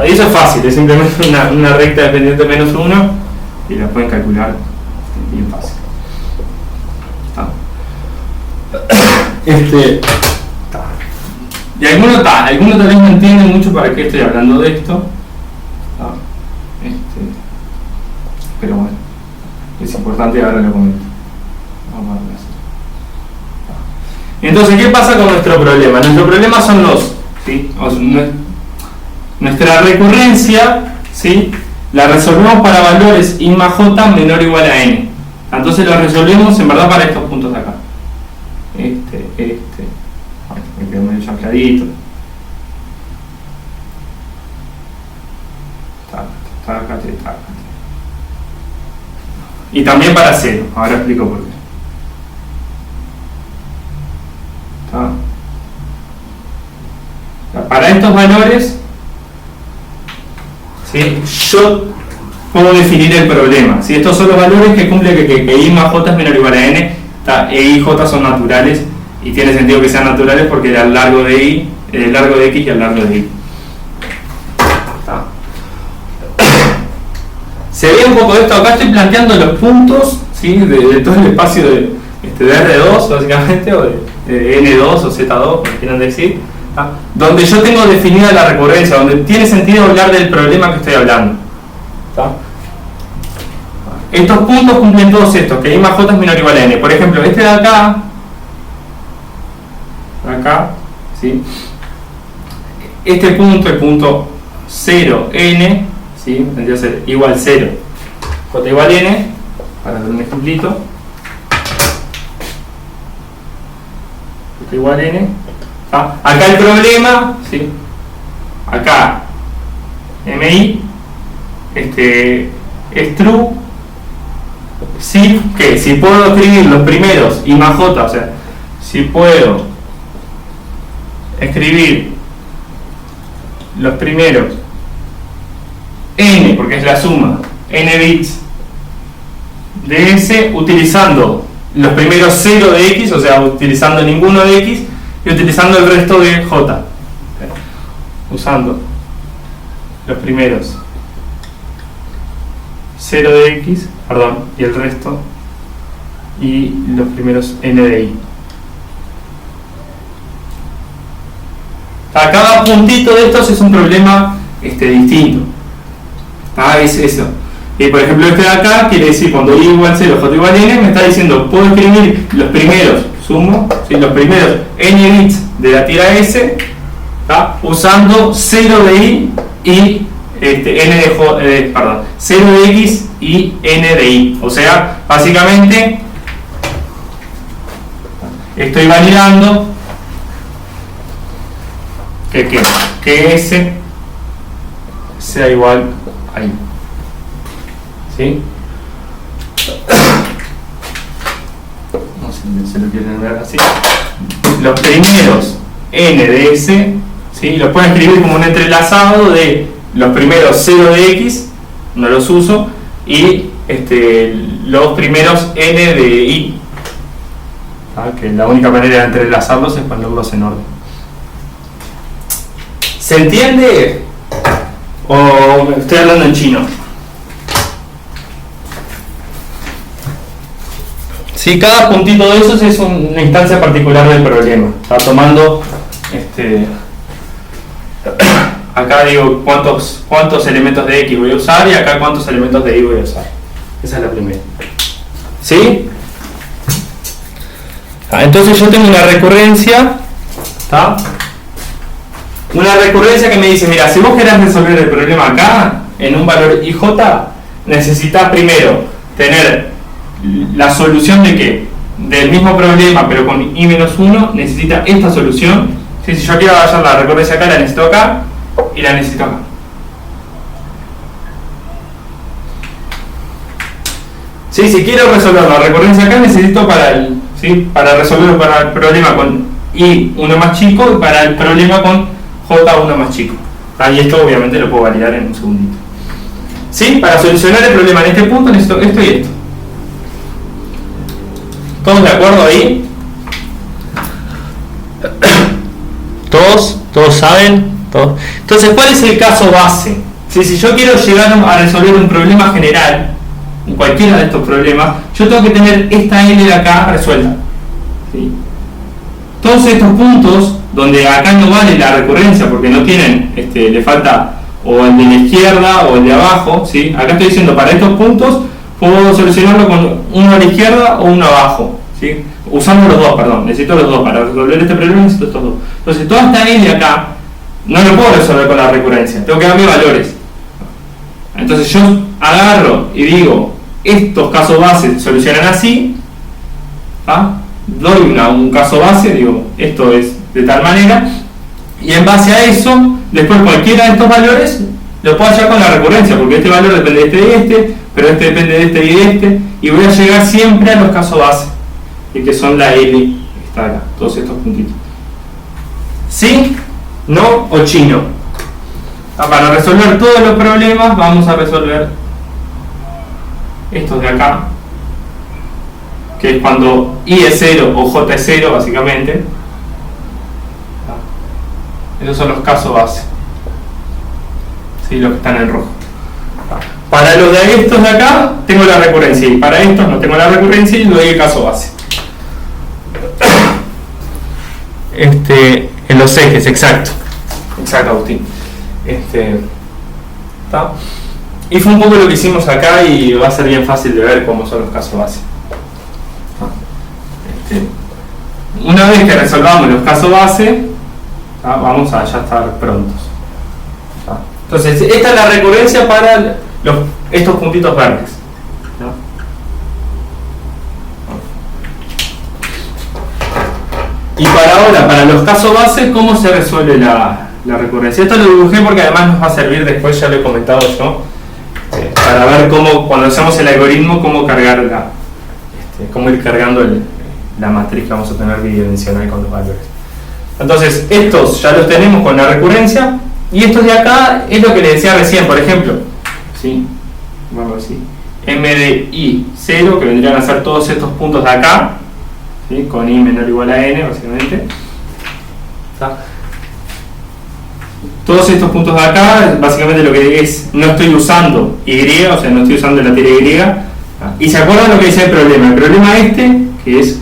S1: Y eso es fácil, es simplemente una recta de pendiente menos 1 y la pueden calcular bien fácil. Y algunos tal vez no entienden mucho para qué estoy hablando de esto. Pero bueno, es importante, ahora lo comento. Vamos a ver. Entonces, ¿qué pasa con nuestro problema? Nuestro problema son los, ¿sí? Nuestra recurrencia, ¿sí? La resolvemos para valores i más j menor o igual a n. Entonces lo resolvemos en verdad para estos puntos de acá. Me quedó medio chancladito. Y también para 0, ahora explico por qué. Para estos valores, ¿sí? Yo puedo definir el problema. ¿Sí? Estos son los valores que cumplen que i más j es menor o igual a n, e i y j son naturales, y tiene sentido que sean naturales porque era el largo de i, el largo de x y el largo de y. Se ve un poco de esto, acá estoy planteando los puntos, ¿sí? de todo el espacio de R2 básicamente, o de N2 o Z2, como quieran decir, donde yo tengo definida la recurrencia, donde tiene sentido hablar del problema que estoy hablando. Estos puntos cumplen todos estos, que i más j es menor o igual a n. Por ejemplo, este de acá, ¿sí? Este punto, el punto 0, n, ¿sí? Tendría que ser igual 0, j igual n, para dar un ejemplito, j igual n. Acá el problema, ¿sí? Acá mi es true, sí, que si puedo escribir los primeros i más j, o sea, si puedo escribir los primeros n, porque es la suma, n bits de s, utilizando los primeros 0 de x, o sea, utilizando ninguno de x, y utilizando el resto de j, usando los primeros 0 de x, y el resto, y los primeros n de i. Cada puntito de estos es un problema distinto. Es eso. Y por ejemplo este de acá quiere decir cuando i igual 0, j igual n, me está diciendo puedo escribir los primeros, sumo, ¿sí? Los primeros n bits de la tira s, usando 0 de i y 0 de x y n de y. O sea, básicamente estoy validando que s sea igual a y. ¿Sí? No sé si se lo quieren ver así. Los primeros n de s, ¿sí? Los pueden escribir como un entrelazado de los primeros 0 de x, no los uso, y los primeros n de y, que la única manera de entrelazarlos es ponerlos en orden. ¿Se entiende? O estoy hablando en chino. Sí, cada puntito de esos es una instancia particular del problema. Está tomando acá digo cuántos elementos de X voy a usar y acá cuántos elementos de Y voy a usar. Esa es la primera. ¿Sí? Entonces yo tengo una recurrencia, ¿está? Una recurrencia que me dice, mira, si vos querés resolver el problema acá, en un valor IJ, necesitas primero tener la solución de ¿qué? Del mismo problema, pero con I-1, necesita esta solución. ¿Sí? Si yo quiero hallar la recurrencia acá, la necesito acá, y la necesito acá. ¿Sí? Si quiero resolver la recurrencia acá, necesito para resolver para el problema con I1 más chico y para el problema con J1 más chico. Y esto obviamente lo puedo validar en un segundito. ¿Sí? Para solucionar el problema en este punto necesito esto y esto. ¿Todos de acuerdo ahí? ¿Todos saben? ¿Todos? Entonces, ¿cuál es el caso base? Si yo quiero llegar a resolver un problema general, cualquiera de estos problemas, yo tengo que tener esta L de acá resuelta. ¿Sí? Todos estos puntos, donde acá no vale la recurrencia porque no tienen, le falta o el de la izquierda o el de abajo, ¿sí? Acá estoy diciendo, para estos puntos, puedo solucionarlo con uno a la izquierda o uno abajo, ¿sí? Usando los dos, perdón, necesito los dos, para resolver este problema necesito estos dos. Entonces, toda esta L acá, no lo puedo resolver con la recurrencia, tengo que darme valores. Entonces yo agarro y digo, estos casos base se solucionan así, ¿ah? Doy un caso base, digo, esto es de tal manera, y en base a eso, después cualquiera de estos valores lo puedo hallar con la recurrencia, porque este valor depende de este y este, pero este depende de este y de este, y voy a llegar siempre a los casos base, y que son la L que está acá, todos estos puntitos. ¿Sí? ¿No? ¿O chino? Para resolver todos los problemas vamos a resolver estos de acá, que es cuando I es 0 o J es 0 básicamente. Esos son los casos base, ¿sí? Los que están en rojo. Para los de estos de acá tengo la recurrencia, y para estos no tengo la recurrencia y le doy el caso base. En los ejes, exacto, Agustín. ¿Está? Y fue un poco lo que hicimos acá y va a ser bien fácil de ver cómo son los casos base. Una vez que resolvamos los casos base, vamos a ya estar prontos. Entonces, esta es la recurrencia para estos puntitos verdes. Y para los casos base, ¿cómo se resuelve la recurrencia? Esto lo dibujé porque además nos va a servir después, ya lo he comentado yo, para ver cómo, cuando hacemos el algoritmo, cómo cargar cómo ir cargando la matriz que vamos a tener bidimensional con los valores. Entonces, estos ya los tenemos con la recurrencia, y estos de acá es lo que les decía recién, por ejemplo, ¿sí? Vamos así, m de i 0, que vendrían a ser todos estos puntos de acá, ¿sí? Con i menor o igual a n, básicamente. ¿Está? Todos estos puntos de acá, básicamente lo que es, no estoy usando y, o sea, no estoy usando la tira y. Y se acuerdan lo que dice el problema. El problema que es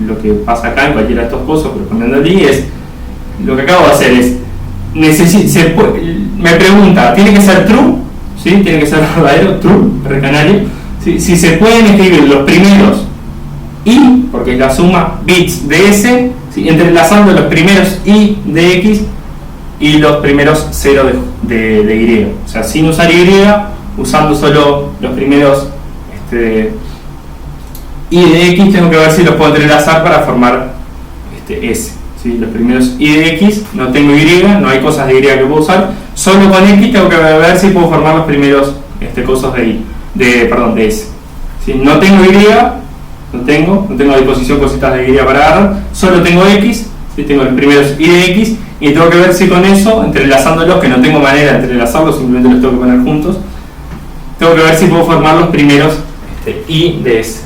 S1: lo que pasa acá en cualquiera de estos pozos, pero poniendo allí, es lo que acabo de hacer es me pregunta, ¿tiene que ser true? ¿Sí? ¿Tiene que ser verdadero? True, recanario. ¿Sí? Si se pueden escribir los primeros i, porque es la suma bits de s, ¿sí? Entrelazando los primeros i de x y los primeros 0 de y, o sea, sin usar y, usando solo los primeros i de x, tengo que ver si los puedo entrelazar para formar s, ¿sí? Los primeros i de x, no tengo y, no hay cosas de y que puedo usar, solo con x tengo que ver si puedo formar los primeros cosas de s, ¿sí? No tengo y, no tengo a disposición cositas de y para agarrar, solo tengo x, ¿sí? Tengo los primeros i de x, y tengo que ver si con eso, entrelazándolos, que no tengo manera de entrelazarlos, simplemente los tengo que poner juntos, tengo que ver si puedo formar los primeros i de s.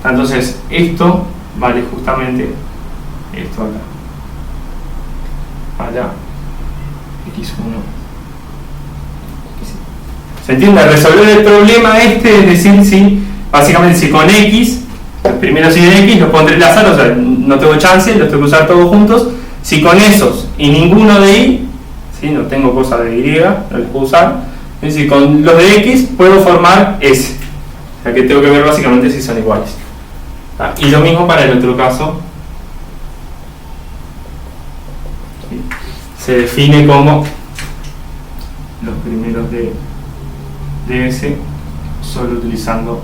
S1: Entonces, esto vale justamente esto acá. Allá, x1, ¿Se entiende? Resolver el problema este es decir, si básicamente si con X, los primeros y de X los puedo entrelazar, o sea, no tengo chance, los tengo que usar todos juntos. Si con esos y ninguno de Y, ¿sí? No tengo cosas de Y, no los puedo usar. Es decir, con los de X puedo formar S. O sea que tengo que ver básicamente si son iguales. Y lo mismo para el otro caso. ¿Sí? Se define como los primeros de S solo utilizando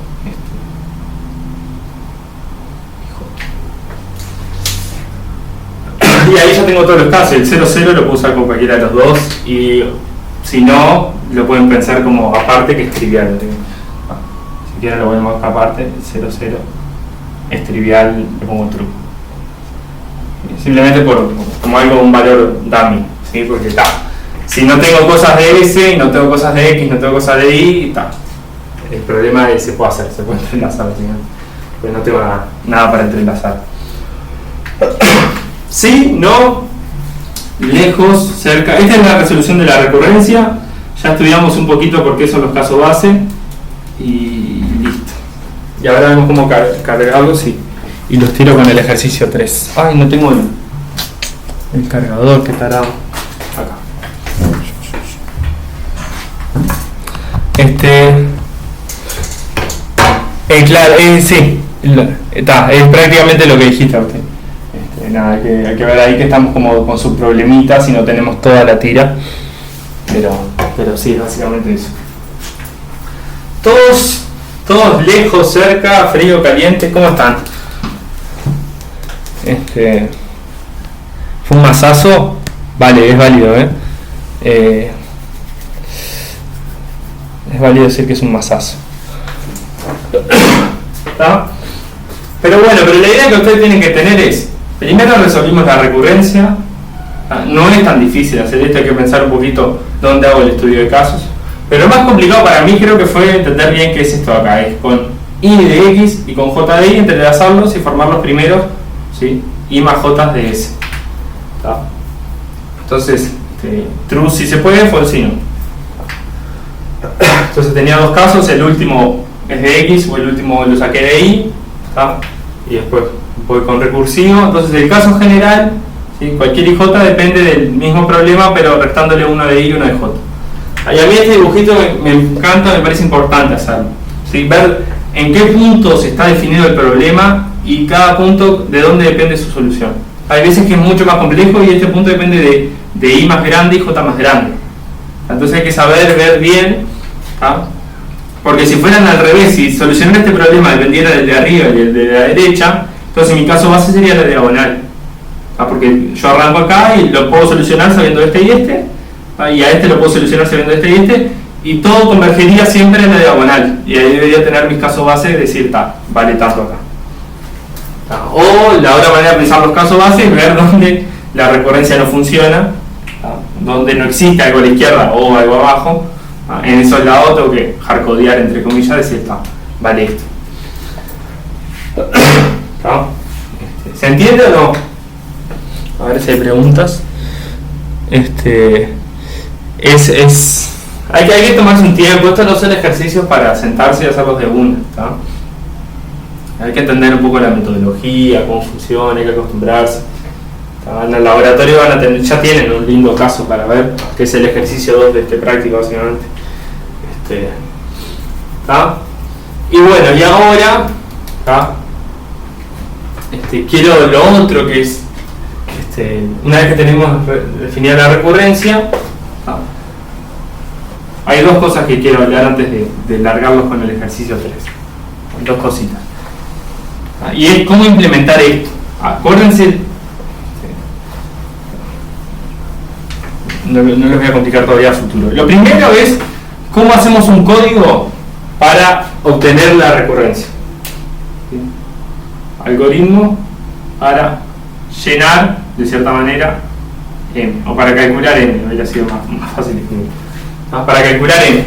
S1: y ahí ya tengo todos los casos. El 0,0 lo puedo usar con cualquiera de los dos y si no, lo pueden pensar como aparte, que es trivial. Si quieren lo ponemos aparte, el 0,0 es trivial, le pongo true. Simplemente como algo, un valor dummy, ¿sí? Porque está. Si no tengo cosas de S, no tengo cosas de X, no tengo cosas de Y, está. El problema es se puede hacer, se puede entrelazar, ¿sí? Pues no tengo nada para entrelazar. Sí, no, lejos, cerca. Esta es la resolución de la recurrencia. Ya estudiamos un poquito por qué son los casos base y listo. Y ahora vemos cómo cargarlos y los tiro con el ejercicio 3. Ay, no tengo el cargador, que estará acá. Claro, sí, es prácticamente lo que dijiste a usted. Nada, hay que ver ahí que estamos como con sus problemitas y no tenemos toda la tira, pero sí, básicamente eso. Todos lejos, cerca, frío, caliente, ¿cómo están? ¿Fue un masazo? Vale, es válido, es válido decir que es un masazo. ¿Está? Pero bueno, la idea que ustedes tienen que tener es: primero resolvimos la recurrencia. No es tan difícil hacer esto, hay que pensar un poquito dónde hago el estudio de casos. Pero lo más complicado para mí creo que fue entender bien qué es esto de acá. Es con I de X y con J de Y, entrelazarlos y formar los primeros, ¿sí? I más J de S. ¿Está? Entonces, true si se puede, false si no. Entonces tenía dos casos, el último es de X o el último lo saqué de Y. ¿Está? Y después voy con recursivo. Entonces el caso general, ¿sí? Cualquier IJ depende del mismo problema, pero restándole uno de Y y uno de J. Y a mí este dibujito me encanta, me parece importante hacerlo, ¿sí? Ver en qué punto se está definido el problema y cada punto de dónde depende su solución. Hay veces que es mucho más complejo y este punto depende de I más grande y J más grande. Entonces hay que saber ver bien, ¿ah? Porque si fueran al revés, si solucionar este problema dependiera del de arriba y el de la derecha, entonces mi caso base sería la diagonal. Porque yo arranco acá y lo puedo solucionar sabiendo este y este, y a este lo puedo solucionar sabiendo este y este, y todo convergería siempre en la diagonal. Y ahí debería tener mis casos base y decir, vale tanto acá. O la otra manera de pensar los casos base es ver dónde la recurrencia no funciona, donde no existe algo a la izquierda o algo abajo. En esos lados tengo que hardcodear, entre comillas, decir, vale esto. ¿Se entiende o no? A ver si hay preguntas. Hay que tomarse un tiempo. Estos no son ejercicios para sentarse y hacerlos de una, ¿tá? Hay que entender un poco la metodología, cómo funciona, hay que acostumbrarse. En el laboratorio ya tienen un lindo caso para ver, que es el ejercicio 2 de este práctico, básicamente. Y bueno, y ahora quiero lo otro, que es una vez que tenemos definida la recurrencia, hay dos cosas que quiero hablar antes de largarlos con el ejercicio 3. Dos cositas. Y es cómo implementar esto. Acuérdense, no les voy a complicar todavía a futuro. Lo primero es cómo hacemos un código para obtener la recurrencia. ¿Sí? Algoritmo para llenar, de cierta manera, M, o para calcular M, hubiera sido más fácil de escribir. Para calcular M.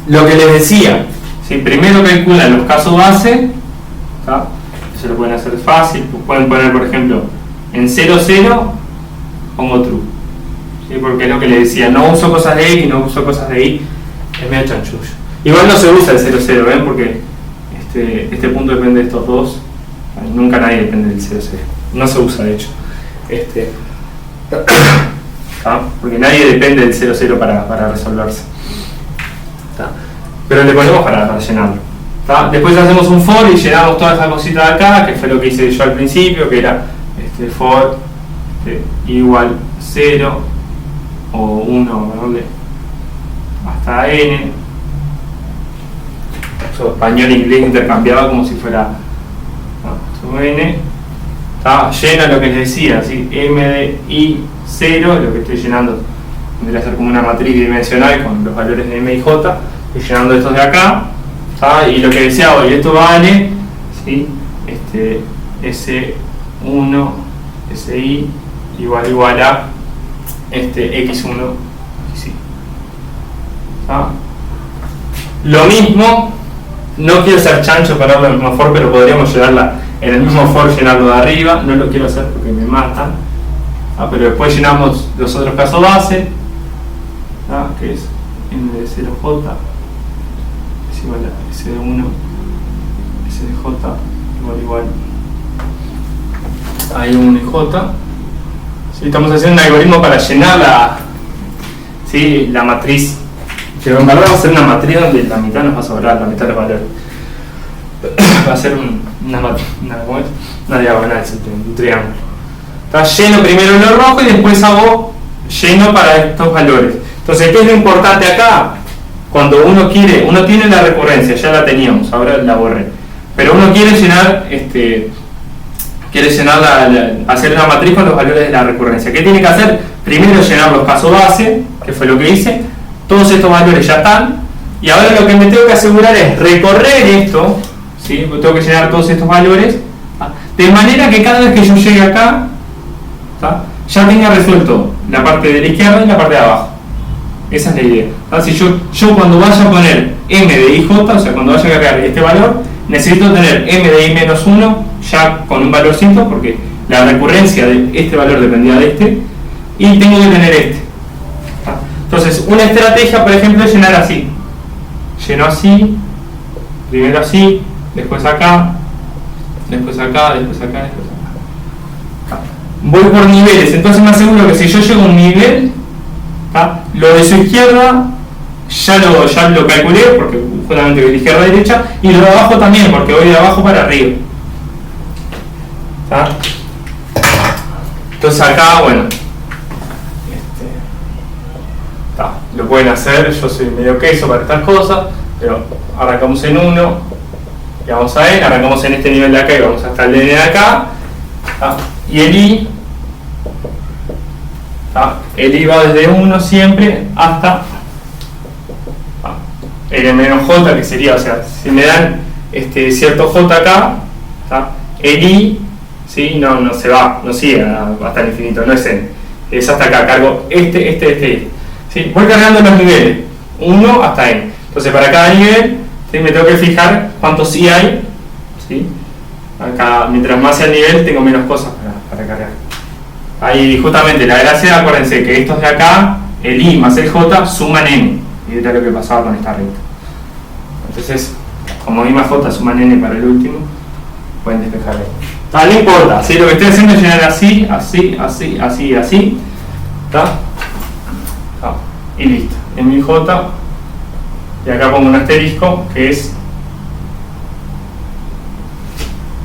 S1: Lo que les decía, ¿sí? Primero calculan los casos base, eso lo pueden hacer fácil, pueden poner, por ejemplo, en 0,0 pongo true, ¿sí? Porque es lo que le decía, no uso cosas de X, no uso cosas de Y, es medio chanchullo. Igual no se usa el 0, 0, ¿ven? Porque este punto depende de estos dos, nunca nadie depende del 0, 0, no se usa de hecho. Porque nadie depende del 0, 0 para resolverse. Pero le ponemos para llenarlo. Después hacemos un for y llenamos toda esa cosita de acá, que fue lo que hice yo al principio, que era for igual 0 o 1 hasta n. Español e inglés intercambiaba como si fuera n. Llena lo que les decía, ¿sí? M de I 0, lo que estoy llenando vendría a ser como una matriz bidimensional con los valores de M y J, estoy llenando estos de acá, y lo que decía hoy, esto vale, ¿sí? S1, SI igual a X1, XY. Lo mismo, no quiero ser chancho para darlo en el mismo for, pero podríamos llenarla en el mismo for, llenarlo de arriba, no lo quiero hacer porque me matan. Pero después llenamos los otros casos base, que es M de 0J es igual a S de 1, S de J igual a I1 y J. ¿Sí? Estamos haciendo un algoritmo para llenar la matriz, que en verdad va a ser una matriz donde la mitad nos va a sobrar, la mitad de los valores. Va a ser una diagonal, un triángulo. Lleno primero lo rojo y después hago lleno para estos valores. Entonces, ¿qué es lo importante acá? Cuando uno tiene la recurrencia, ya la teníamos, ahora la borré, pero uno quiere llenar hacer una matriz con los valores de la recurrencia. ¿Qué tiene que hacer? Primero llenar los casos base, que fue lo que hice, todos estos valores ya están, y ahora lo que me tengo que asegurar es recorrer esto, ¿sí? Tengo que llenar todos estos valores, de manera que cada vez que yo llegue acá, ya tenga resuelto la parte de la izquierda y la parte de abajo. Esa es la idea. Si yo cuando vaya a poner m de ij, o sea, cuando vaya a cargar este valor, necesito tener m de i menos 1 ya con un valorcito, porque la recurrencia de este valor dependía de este, y tengo que tener este. Entonces, una estrategia, por ejemplo, es llenar así. Lleno así, primero así, después acá, después acá, después acá, después acá. Voy por niveles, entonces me aseguro que si yo llego a un nivel, lo de su izquierda ya lo calculé, porque justamente de izquierda a derecha, y lo de abajo también, porque voy de abajo para arriba. Entonces acá, bueno, lo pueden hacer, yo soy medio queso para estas cosas, pero arrancamos en 1, y vamos a n, arrancamos en este nivel de acá y vamos hasta el n de acá, y el i va desde 1 siempre hasta n menos j, que sería, o sea, si me dan cierto j acá, el i, ¿sí? no se va, no sigue hasta el infinito, no es n, es hasta acá, cargo ¿sí? Voy cargando los niveles, 1 hasta n. Entonces para cada nivel, ¿sí? Me tengo que fijar cuántos i hay, ¿sí? Acá, mientras más sea el nivel, tengo menos cosas para cargar. Ahí justamente la gracia, acuérdense que estos de acá, el i más el j, suman n, y era lo que pasaba con esta recta. Entonces, como i más j suman n para el último, pueden despejar ahí. No importa, ¿sí? Lo que estoy haciendo es llenar así, así, así, así, así, y listo. En mi j, y acá pongo un asterisco que es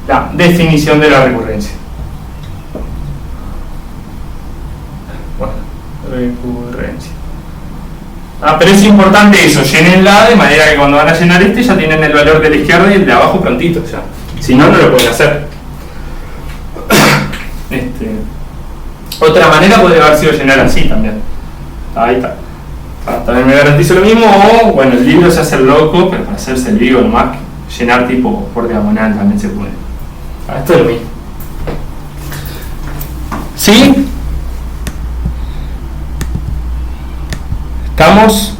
S1: la definición de la recurrencia. Bueno, recurrencia. Pero es importante eso, llénenla de manera que cuando van a llenar ya tienen el valor de la izquierda y el de abajo prontito ya. Si no, no lo pueden hacer. Otra manera podría haber sido llenar así también. Ahí está. También me garantizo lo mismo, o bueno, el libro se hace el loco, pero para hacerse el vivo nomás, llenar tipo por diagonal también se puede. Esto es lo mismo. ¿Sí? ¿Estamos?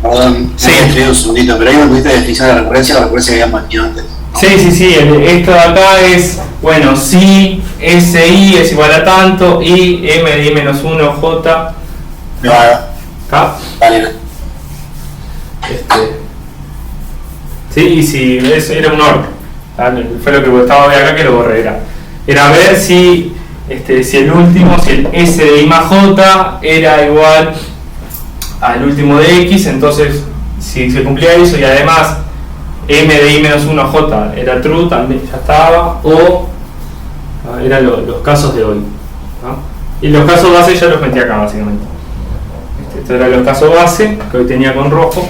S2: Perdón,
S1: sí.
S2: Me he escrito un segundito, pero ahí me pudiste definición de la recurrencia que habíamos tenido antes.
S1: Sí, esto de acá es, bueno, si SI es igual a tanto, y M de I menos 1, J, K.
S2: Vale.
S1: Sí, y si eso era un OR, fue lo que estaba acá que lo borré, era ver si el último, si el S de I más J era igual al último de X, entonces si se cumplía eso y además M de I menos 1 J era true, también ya estaba, o eran los casos de hoy, ¿no? Y los casos base ya los metí acá básicamente. Estos eran los casos base que hoy tenía con rojo,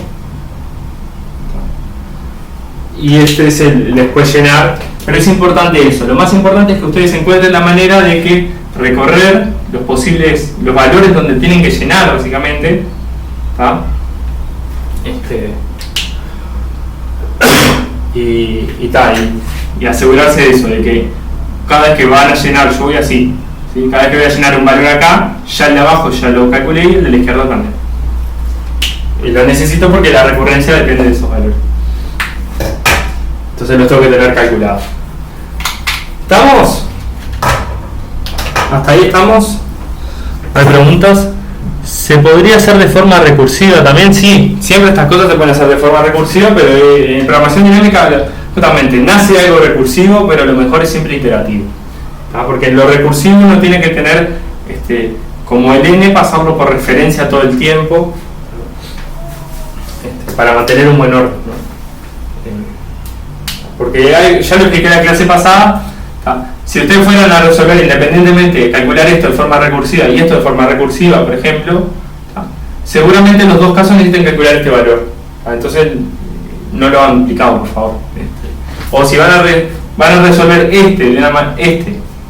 S1: y este es el después llenar, pero es importante eso. Lo más importante es que ustedes encuentren la manera de que recorrer los valores donde tienen que llenar básicamente, ¿tá? Y asegurarse de eso, de que cada vez que van a llenar, yo voy así, ¿sí? Cada vez que voy a llenar un valor acá, ya el de abajo ya lo calculé y el de la izquierda también. Y lo necesito porque la recurrencia depende de esos valores. Entonces los tengo que tener calculados. ¿Estamos? ¿Hasta ahí estamos? ¿Hay preguntas? ¿Se podría hacer de forma recursiva también? Sí, siempre estas cosas se pueden hacer de forma recursiva, pero en programación dinámica justamente nace algo recursivo, pero lo mejor es siempre iterativo, ¿tá? Porque lo recursivo uno tiene que tener como el n, pasarlo por referencia todo el tiempo, para mantener un buen orden, ¿no? Porque ya lo expliqué en la clase pasada, ¿tá? Si ustedes fueran a resolver independientemente, calcular esto de forma recursiva y esto de forma recursiva, por ejemplo, ¿tá? Seguramente en los dos casos necesiten calcular este valor, ¿tá? Entonces no lo han aplicado, por favor. O si van a resolver este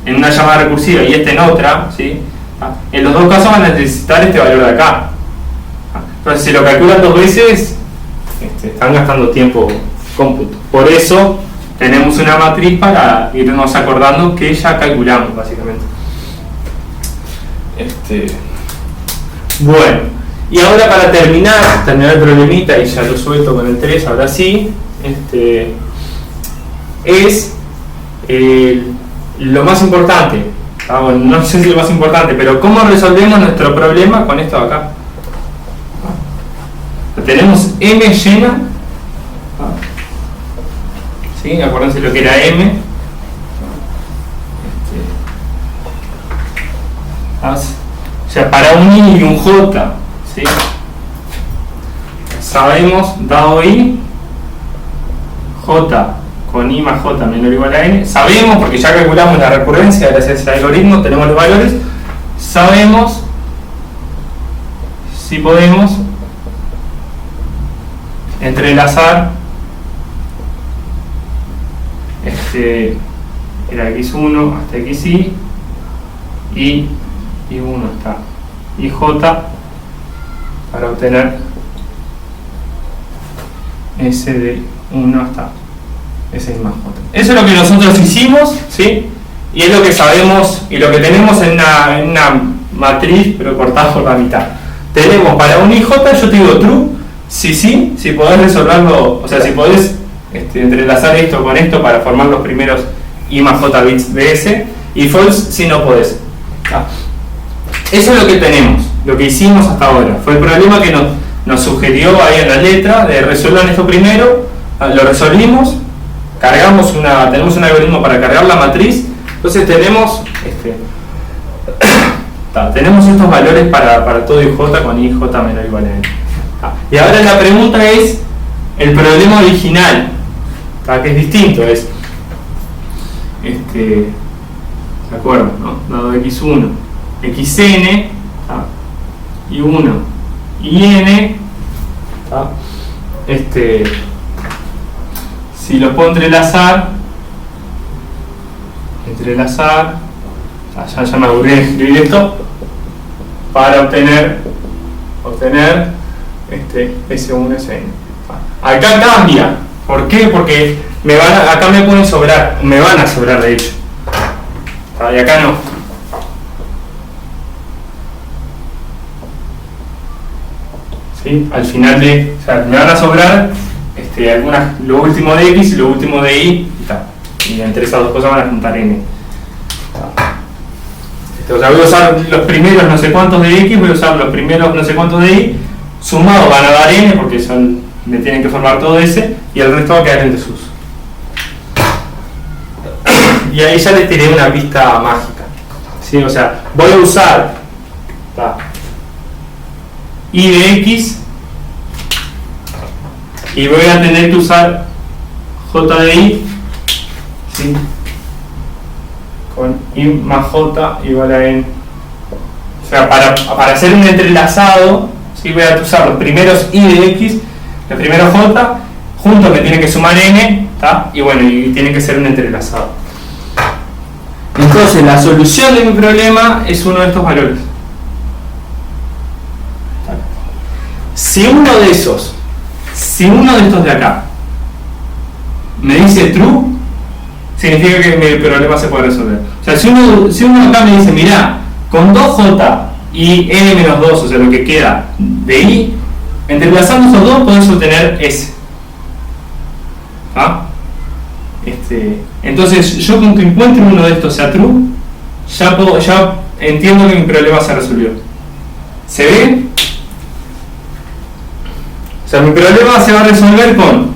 S1: en una llamada recursiva y este en otra, ¿sí? ¿tá? En los dos casos van a necesitar este valor de acá, ¿tá? Entonces si lo calculan dos veces, están gastando tiempo cómputo. Por eso tenemos una matriz para irnos acordando que ya calculamos básicamente. Bueno, y ahora para terminar el problemita, y ya lo suelto con el 3, ahora sí, es lo más importante. Bueno, no sé si lo más importante, pero ¿cómo resolvemos nuestro problema con esto de acá? Tenemos M llena, ¿sí? Acuérdense lo que era M, o sea, para un I y un J, ¿sí? Sabemos, dado I, J con I más J menor o igual a N, sabemos, porque ya calculamos la recurrencia gracias al algoritmo, tenemos los valores, sabemos si podemos entrelazar era x1 hasta xi y 1 hasta ij para obtener s de 1 hasta s más j. Eso es lo que nosotros hicimos, ¿sí? Y es lo que sabemos y lo que tenemos en una matriz, pero cortada por la mitad. Tenemos para un ij, yo te digo true, si podés resolverlo, o sea, si podés entrelazar esto con esto para formar los primeros i más j bits de s, y false si no podés. Eso es lo que tenemos, lo que hicimos hasta ahora. Fue el problema que nos sugirió ahí en la letra de resolver esto primero, lo resolvimos, tenemos un algoritmo para cargar la matriz, entonces tenemos tenemos estos valores para todo ij con ij menor o igual a n. Y ahora la pregunta es el problema original, que es distinto, es ¿de acuerdo? ¿No? Dado x1, xn, y 1 y n, si los puedo entrelazar, ya me aburrí de escribir esto, para obtener S1, Sn. Acá cambia. ¿Por qué? Porque acá me pueden sobrar, me van a sobrar de hecho. Y acá no. ¿Sí? Al final me van a sobrar lo último de X y lo último de Y, y tal. Y entre esas dos cosas van a juntar N. O sea, voy a usar los primeros no sé cuántos de X, voy a usar los primeros no sé cuántos de Y, sumados van a dar N porque me tienen que formar todo ese, y el resto va a quedar en desuso. Y ahí ya les tiré una pista mágica. ¿Sí? O sea, voy a usar Y de X y voy a tener que usar J de Y, ¿sí? Con Y más J igual a N. O sea, para hacer un entrelazado, ¿sí? Voy a usar los primeros Y de X, los primeros J, juntos me tiene que sumar N, ¿tá? Y bueno, y tiene que ser un entrelazado. Entonces, la solución de mi problema es uno de estos valores. Si uno de estos de acá me dice true, significa que mi problema se puede resolver. O sea, si uno acá me dice, mirá, con 2J y N-2, o sea, lo que queda de Y, entrelazando esos dos podemos obtener S. ¿Ah? Entonces, yo con que encuentre uno de estos sea true, ya entiendo que mi problema se resolvió. ¿Se ve? O sea, mi problema se va a resolver con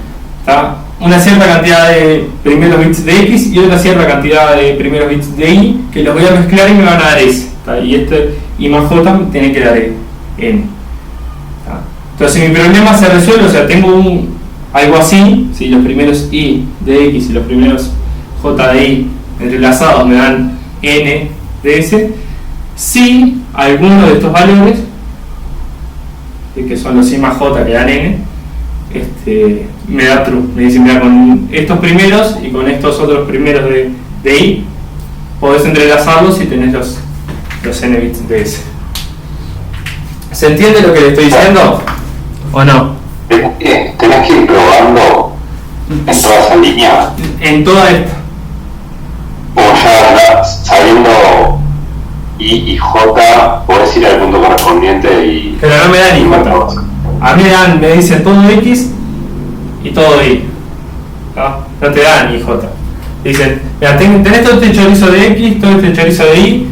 S1: una cierta cantidad de primeros bits de X y otra cierta cantidad de primeros bits de Y, que los voy a mezclar y me van a dar S. Y Y más J me tiene que dar N. Entonces, si mi problema se resuelve, o sea, tengo algo así, si los primeros Y de X y los primeros J de Y entrelazados me dan N de S, si alguno de estos valores, que son los Y más J que dan N, me da true. Me dice, mira, con estos primeros y con estos otros primeros de Y podés entrelazarlos y tenés los N bits de S. ¿Se entiende lo que le estoy diciendo? ¿O no?
S3: Tenés que ir probando en toda esa línea.
S1: En toda esta.
S3: O ya sabiendo Y y J, podés ir al punto correspondiente y...
S1: Pero no me dan Y J. A mí me dicen todo X y todo Y. No te dan Y J. Dicen, mira, tenés todo este chorizo de X, todo este chorizo de Y,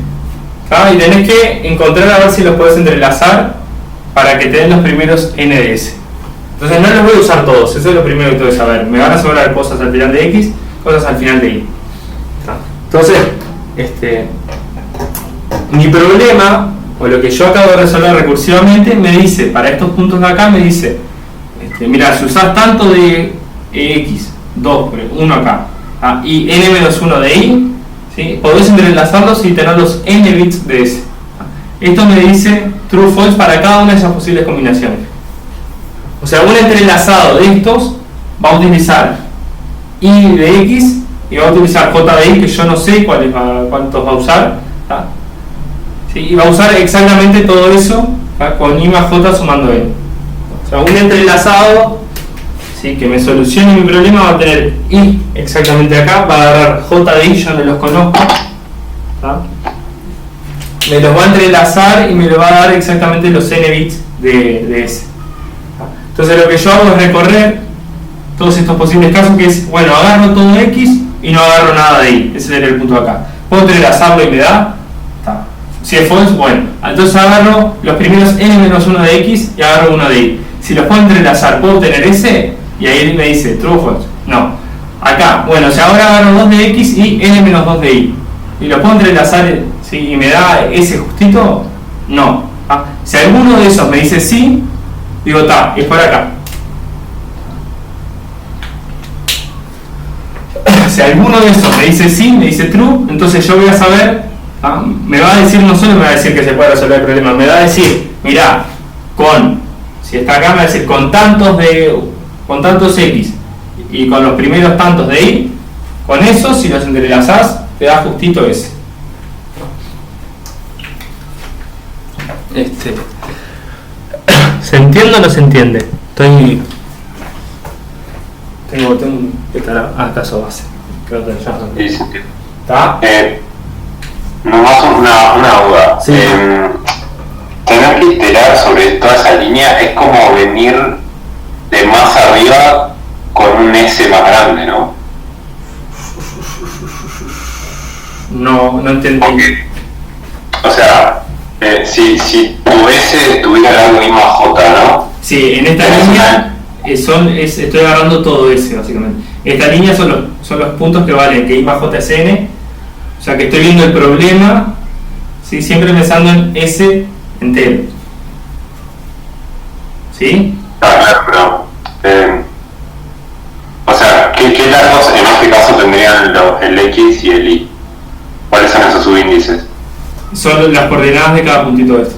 S1: y tenés que encontrar a ver si los podés entrelazar para que te den los primeros N de S. Entonces no los voy a usar todos, eso es lo primero que tengo que saber. Me van a sobrar cosas al final de X, cosas al final de Y. Entonces, mi problema, o lo que yo acabo de resolver recursivamente, me dice, para estos puntos de acá, me dice, mira, si usás tanto de X, 2, 1 acá, y N-1 de Y, ¿sí? Podés entrelazarlos y tener los N bits de S. Esto me dice true false para cada una de esas posibles combinaciones. O sea, un entrelazado de estos va a utilizar Y de X y va a utilizar J de Y, que yo no sé cuántos va a usar, ¿sí? Y va a usar exactamente todo eso con Y más J sumando N. O sea, un entrelazado, ¿sí?, que me solucione mi problema va a tener Y exactamente acá, va a agarrar J de Y, yo no los conozco, me los va a entrelazar y me lo va a dar exactamente los N bits de S. Entonces lo que yo hago es recorrer todos estos posibles casos, que es, bueno, agarro todo X y no agarro nada de Y. Ese sería el punto de acá. Puedo entrelazarlo y me da. Si es false, bueno, entonces agarro los primeros N-1 de X y agarro uno de Y. Si los puedo entrelazar, ¿puedo obtener ese? Y ahí me dice true o false. No. Acá, bueno, si ahora agarro 2 de X y N-2 de Y, y los puedo entrelazar, ¿sí?, y me da ese justito, no. Si alguno de esos me dice sí, digo, es por acá. Si alguno de esos me dice sí, me dice true, entonces yo voy a saber, me va a decir, no solo me va a decir que se puede resolver el problema, me va a decir, mirá, si está acá me va a decir con tantos X y con los primeros tantos de Y, con eso, si los entrelazás, te da justito ese. ¿Se entiende o no se entiende? Tengo que estar a caso base. Creo que ya no.
S3: Sí.
S1: ¿Está?
S3: Nomás una duda.
S1: Sí.
S3: Tener que iterar sobre toda esa línea es como venir de más arriba con un S más grande, ¿no?
S1: No entendí.
S3: Porque, o sea, si tu S tuviera el algoritmo J, ¿no?
S1: Sí, en esta línea estoy agarrando todo ese básicamente. Esta línea son los puntos que valen que I más J es N, o sea que estoy viendo el problema, ¿sí? Siempre pensando en S entero. ¿Sí?
S3: Claro, pero o sea, ¿qué largos en este caso tendrían el X y el Y? ¿Cuáles son esos subíndices?
S1: Son las coordenadas de cada puntito de estos.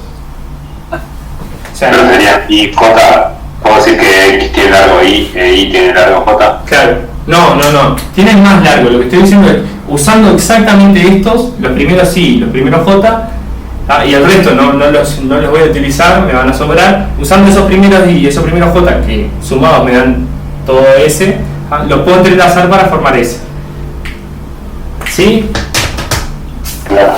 S1: O sea,
S3: Pero serían Y, J. ¿Puedo decir que X tiene largo Y e Y tiene largo J?
S1: claro, no. Tienen más largo. Lo que estoy diciendo es, usando exactamente estos, los primeros sí, los primeros J, y el resto no los voy a utilizar, me van a sobrar. Usando esos primeros I y esos primeros J, que sumados me dan todo S, los puedo entrelazar para formar S. ¿Sí?
S3: Claro.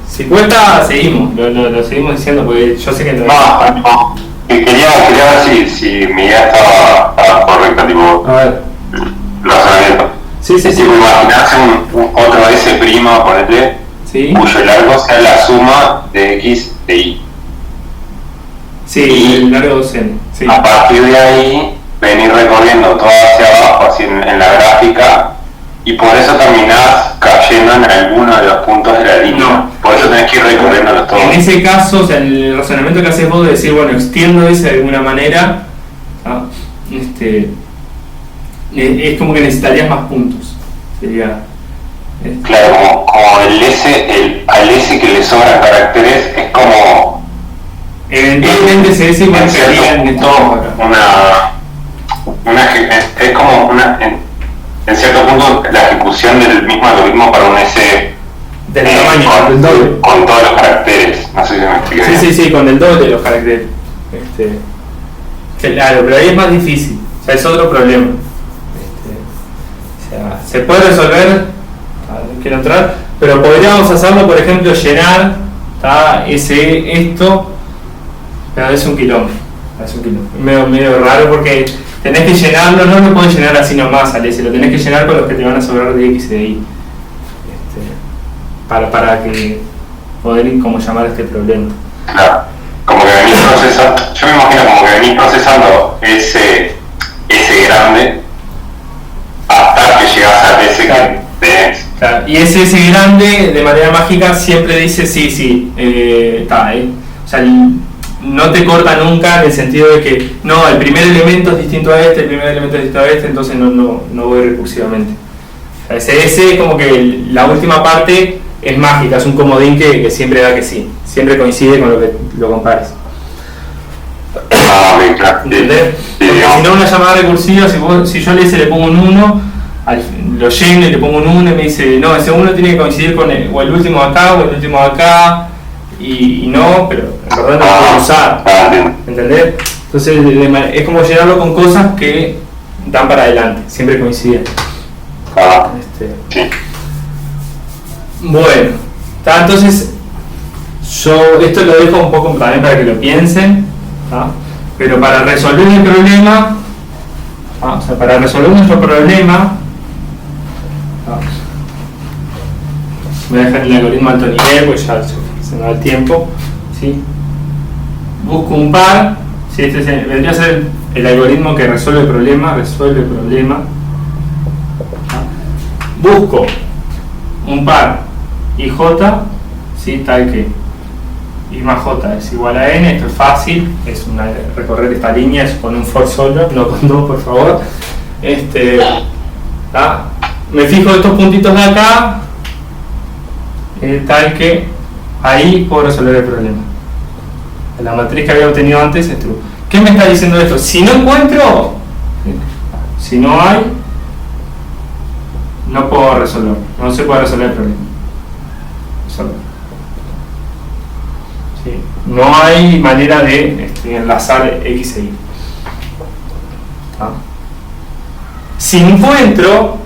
S1: Si cuesta, seguimos. Lo seguimos diciendo porque yo sé que no.
S3: No. Quería ver si mi idea estaba correcta, tipo,
S1: A ver.
S3: razonamiento.
S1: Sí.
S3: Tipo, imaginarse otro S', ponete,
S1: Sí.
S3: cuyo largo sea la suma de X e Y.
S1: Sí, el largo docente. Sí.
S3: A partir de ahí, venir recorriendo todo hacia abajo, así en la gráfica, y por eso terminás cayendo en alguno de los puntos de la línea.
S1: No.
S3: Por eso tenés que ir recorriéndolos todos.
S1: En ese caso, o sea, el razonamiento que haces vos de decir, bueno, extiendo ese de alguna manera, es como que necesitarías más puntos. Sería.
S3: Claro, como el S, al S que le sobran caracteres, es como.
S1: Eventualmente ese S igual quedaría en estos acá.
S3: Es como en cierto punto la ejecución del mismo algoritmo para un S
S1: Del tamaño, del doble.
S3: con todos los caracteres. No sé si me expliqué bien.
S1: Sí, con el doble de los caracteres. Claro, pero ahí es más difícil. O sea, es otro problema. O sea, se puede resolver, no quiero entrar, pero podríamos hacerlo, por ejemplo, llenar esto, pero es un kilómetro. Es medio raro porque tenés que llenarlo, no lo podés llenar así nomás al S, lo tenés que llenar con los que te van a sobrar de X y de Y. Para que poder como llamar este problema.
S3: Claro, como que venís procesando, yo me imagino como que venís procesando ese grande hasta que llegas al S
S1: Claro.
S3: que tenés.
S1: Claro. Y ese grande de manera mágica siempre dice sí, o sea, no te corta nunca en el sentido de que no, el primer elemento es distinto a este, el primer elemento es distinto a este, entonces no voy recursivamente. O sea, ese es como que la última parte es mágica, es un comodín que siempre da que sí, siempre coincide con lo que lo compares.
S3: Ok, claro.
S1: ¿Entendés?
S3: Sí,
S1: Porque si no, una llamada recursiva, si yo al S le pongo un 1, lo lleno y le pongo un 1 y me dice, no, ese 1 tiene que coincidir con o el último de acá o el último de acá, y no, pero en verdad no lo puedo usar.
S3: Entiendo.
S1: ¿Entendés? Entonces es como llenarlo con cosas que dan para adelante, siempre coinciden.
S3: Sí.
S1: Bueno, entonces yo esto lo dejo un poco también para que lo piensen, pero para resolver el problema, o sea, para resolver nuestro problema, voy a dejar el algoritmo alto nivel, pues ya se me da el tiempo, ¿sí? Busco un par, ¿sí? Vendría a ser el algoritmo que resuelve el problema, busco un par IJ, ¿sí? Tal que I más J es igual a N, esto es fácil, es recorrer esta línea es con un for solo, no con dos, por favor. Me fijo estos puntitos de acá, tal que ahí puedo resolver el problema. La matriz que había obtenido antes es true. ¿Qué me está diciendo esto? Si no encuentro, si no hay, no puedo resolver, no se puede resolver el problema. ¿Sí? No hay manera de enlazar X e Y. Si encuentro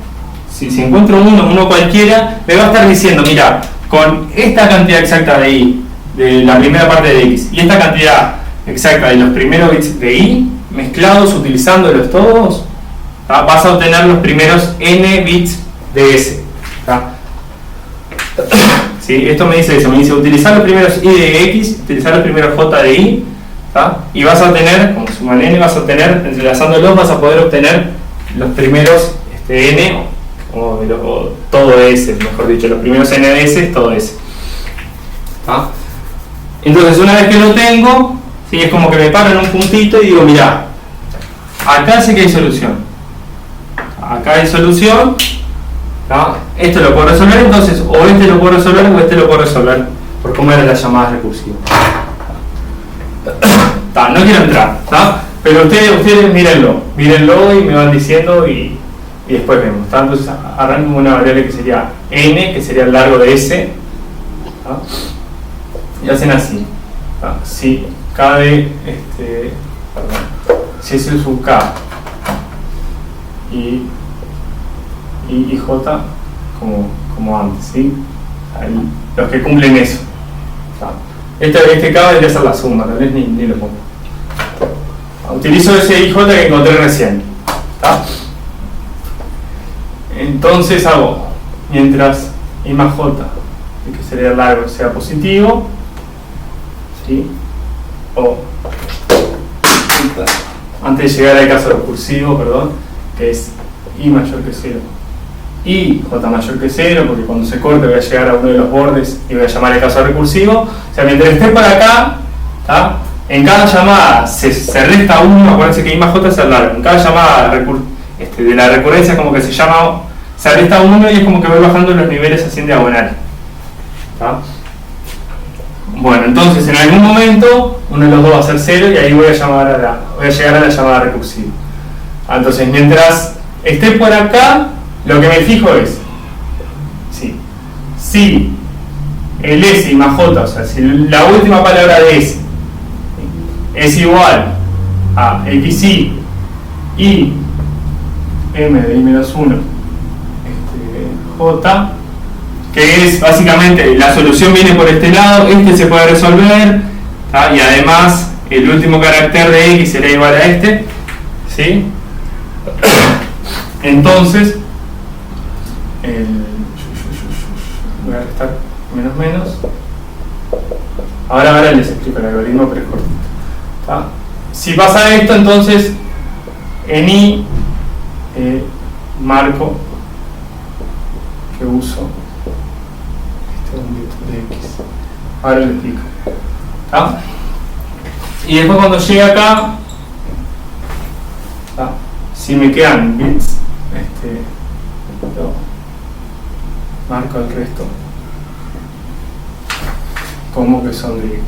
S1: uno cualquiera, me va a estar diciendo, mira, con esta cantidad exacta de Y, de la primera parte de X, y esta cantidad exacta de los primeros bits de Y, mezclados utilizándolos todos, ¿tá? Vas a obtener los primeros n bits de S, ¿tá? ¿Sí? Esto me dice eso, me dice utilizar los primeros i de x, utilizar los primeros j de y, ¿tá? Y vas a obtener, como suman n, vas a obtener, entrelazándolos vas a poder obtener los primeros n, o todo S, mejor dicho, los primeros n de S es todo S, ¿tá? Entonces una vez que lo tengo, ¿sí? Es como que me paro en un puntito y digo, mira, acá sí que hay solución, acá hay solución, ¿tá? Esto lo puedo resolver, entonces o este lo puedo resolver o este lo puedo resolver por cómo era la llamada recursiva. ¿Tá? No quiero entrar, ¿tá? Pero ustedes mírenlo y me van diciendo y después vemos, ¿tá? Entonces arranco con una variable que sería n, que sería el largo de S, ¿tá? Y hacen así, ¿tá? Si k de si S sub k y j como antes, ¿sí? Ahí, los que cumplen eso, ¿tá? Este k debería ser la suma, tal vez ni lo pongo. Utilizo ese IJ que encontré recién, ¿tá? Entonces hago, mientras I más J, que sería largo, sea positivo, ¿sí? O antes de llegar al caso recursivo, perdón, que es I mayor que 0 y J mayor que 0, porque cuando se corte voy a llegar a uno de los bordes y voy a llamar el caso recursivo. O sea, mientras esté por acá, ¿tá? En cada llamada se resta 1, acuérdense que I más J es el largo. En cada llamada de la recurrencia como que se resta 1 y es como que voy bajando los niveles así en diagonal, ¿tá? Bueno, entonces en algún momento uno de los dos va a ser 0 y ahí voy a llegar a la llamada recursiva. Entonces mientras esté por acá, lo que me fijo es si el S y más J, o sea, si la última palabra de S es igual a xi y m de i menos 1 j, que es básicamente la solución viene por este lado, este se puede resolver, ¿tá? Y además el último carácter de x será igual a este, ¿sí? Entonces voy a restar menos. Ahora les explico el algoritmo, pero es cortito, ¿tá? Si pasa esto, entonces en i marco que uso un bit de x. Ahora les explico, ¿tá? Y después cuando llegue acá, ¿tá? Si me quedan bits, marco el resto como que son de x.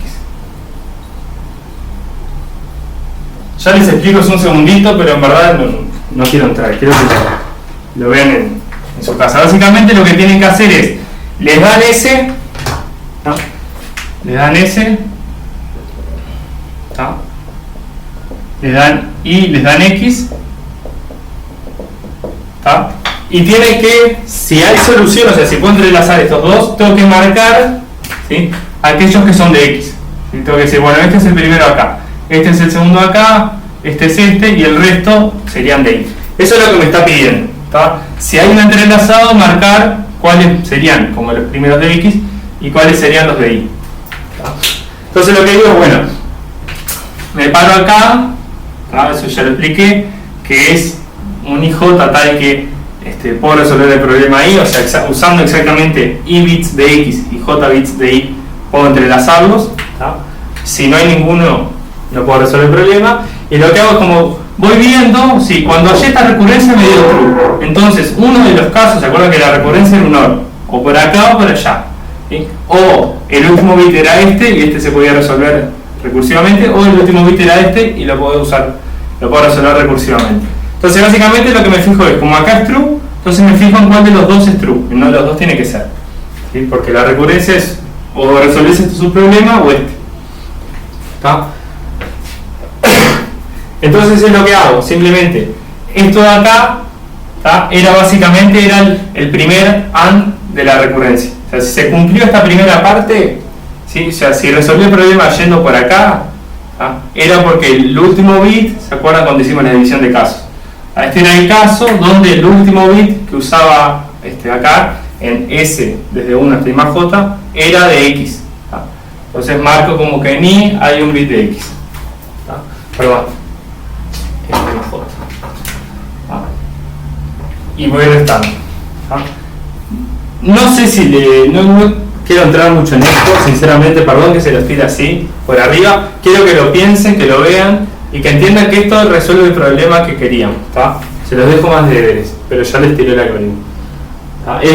S1: Ya les explico, es un segundito, pero en verdad no quiero entrar, quiero que lo vean en su casa. Básicamente lo que tienen que hacer es, les dan S, ¿tá? Les dan S, ¿tá? Les dan Y, les dan X, ¿tá? Y tiene que, si hay solución, o sea, si puedo entrelazar estos dos, tengo que marcar, ¿sí?, aquellos que son de X, ¿sí? Tengo que decir, bueno, este es el primero acá, este es el segundo acá, este es este, y el resto serían de Y. Eso es lo que me está pidiendo, ¿tá? Si hay un entrelazado, marcar cuáles serían como los primeros de X y cuáles serían los de Y, ¿tá? Entonces lo que digo es, bueno, me paro acá, ¿tá? Eso ya lo expliqué, que es un IJ tal que puedo resolver el problema ahí, o sea, usando exactamente I bits de X y J bits de Y, puedo entrelazarlos, ¿tá? Si no hay ninguno, no puedo resolver el problema. Y lo que hago es como voy viendo, si cuando hallé esta recurrencia me dio true, entonces uno de los casos, se acuerdan que la recurrencia era un OR, o por acá o por allá, ¿sí? O el último bit era este y este se podía resolver recursivamente, o el último bit era este y lo puedo resolver recursivamente. Entonces básicamente lo que me fijo es, como acá es true, entonces me fijo en cuál de los dos es true, no los dos tiene que ser, ¿sí? Porque la recurrencia es o resolves este subproblema o este, ¿tá? Entonces es lo que hago, simplemente esto de acá, ¿tá?, era básicamente el primer AND de la recurrencia. O sea, si se cumplió esta primera parte, ¿sí? O sea, si resolví el problema yendo por acá, era porque el último bit, ¿se acuerdan cuando hicimos la división de casos? Este era el caso donde el último bit que usaba acá en S desde 1 hasta I más J era de X. Entonces marco como que en I hay un bit de X. Perdón. I más J. Y voy restando. No sé si no quiero entrar mucho en esto, sinceramente, perdón que se los tire así por arriba. Quiero que lo piensen, que lo vean y que entiendan que esto resuelve el problema que queríamos. Se los dejo más de deberes, pero ya les tiré el algoritmo.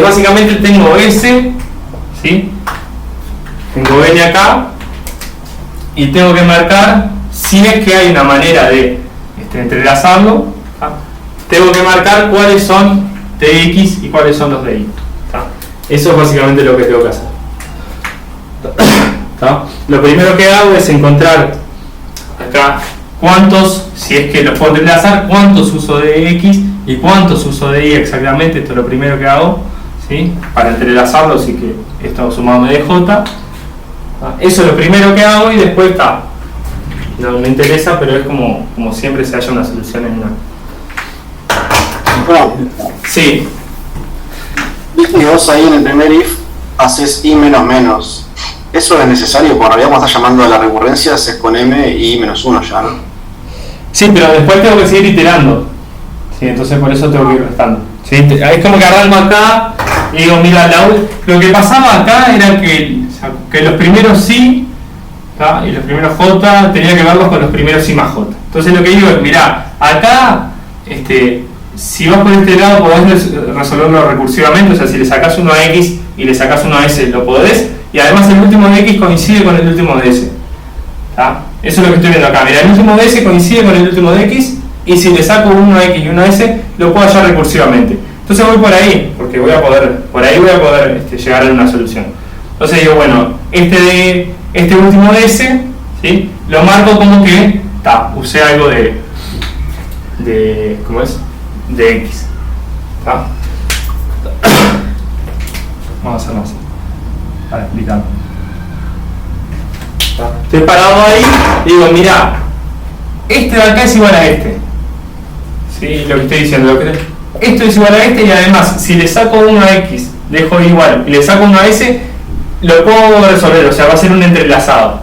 S1: Básicamente tengo S, ¿sí? Tengo N acá y tengo que marcar, si es que hay una manera de entrelazarlo, tengo que marcar cuáles son de X y cuáles son los de Y. Eso es básicamente lo que tengo que hacer. Lo primero que hago es encontrar acá cuántos, si es que los puedo entrelazar, cuántos uso de X y cuántos uso de Y exactamente. Esto es lo primero que hago, ¿sí? Para entrelazarlos y que esto sumado me dé J. Eso es lo primero que hago y después está. No me interesa, pero es como siempre se haya una solución en una. Sí.
S2: Viste que vos ahí en el primer if haces I menos menos. ¿Eso es necesario? Porque en realidad cuando estás llamando a la recurrencia haces con M y I menos 1 ya, ¿no?
S1: Sí, pero después tengo que seguir iterando. Sí, entonces por eso tengo que ir restando. ¿Sí? Es como que arranco acá y digo, mira, lo que pasaba acá era que los primeros I y los primeros J tenía que verlos con los primeros I más J. Entonces lo que digo es, mira, acá si vas por este lado podés resolverlo recursivamente, o sea, si le sacás uno a X y le sacás uno a S, lo podés, y además el último de X coincide con el último de S. Eso es lo que estoy viendo acá. Mira, el último de S coincide con el último de X, y si le saco uno a X y uno a S, lo puedo hallar recursivamente. Entonces voy por ahí, porque por ahí voy a poder llegar a una solución. Entonces digo, bueno, este último de S, ¿sí? Lo marco como que usé algo ¿cómo es? De X. Vamos a hacerlo así para explicarlo. Estoy parado ahí y digo, mira, este de acá es igual a este. ¿Sí? Lo que estoy diciendo, esto es igual a este, y además si le saco uno a X, dejo igual, y le saco uno a S, lo puedo resolver, o sea, va a ser un entrelazado.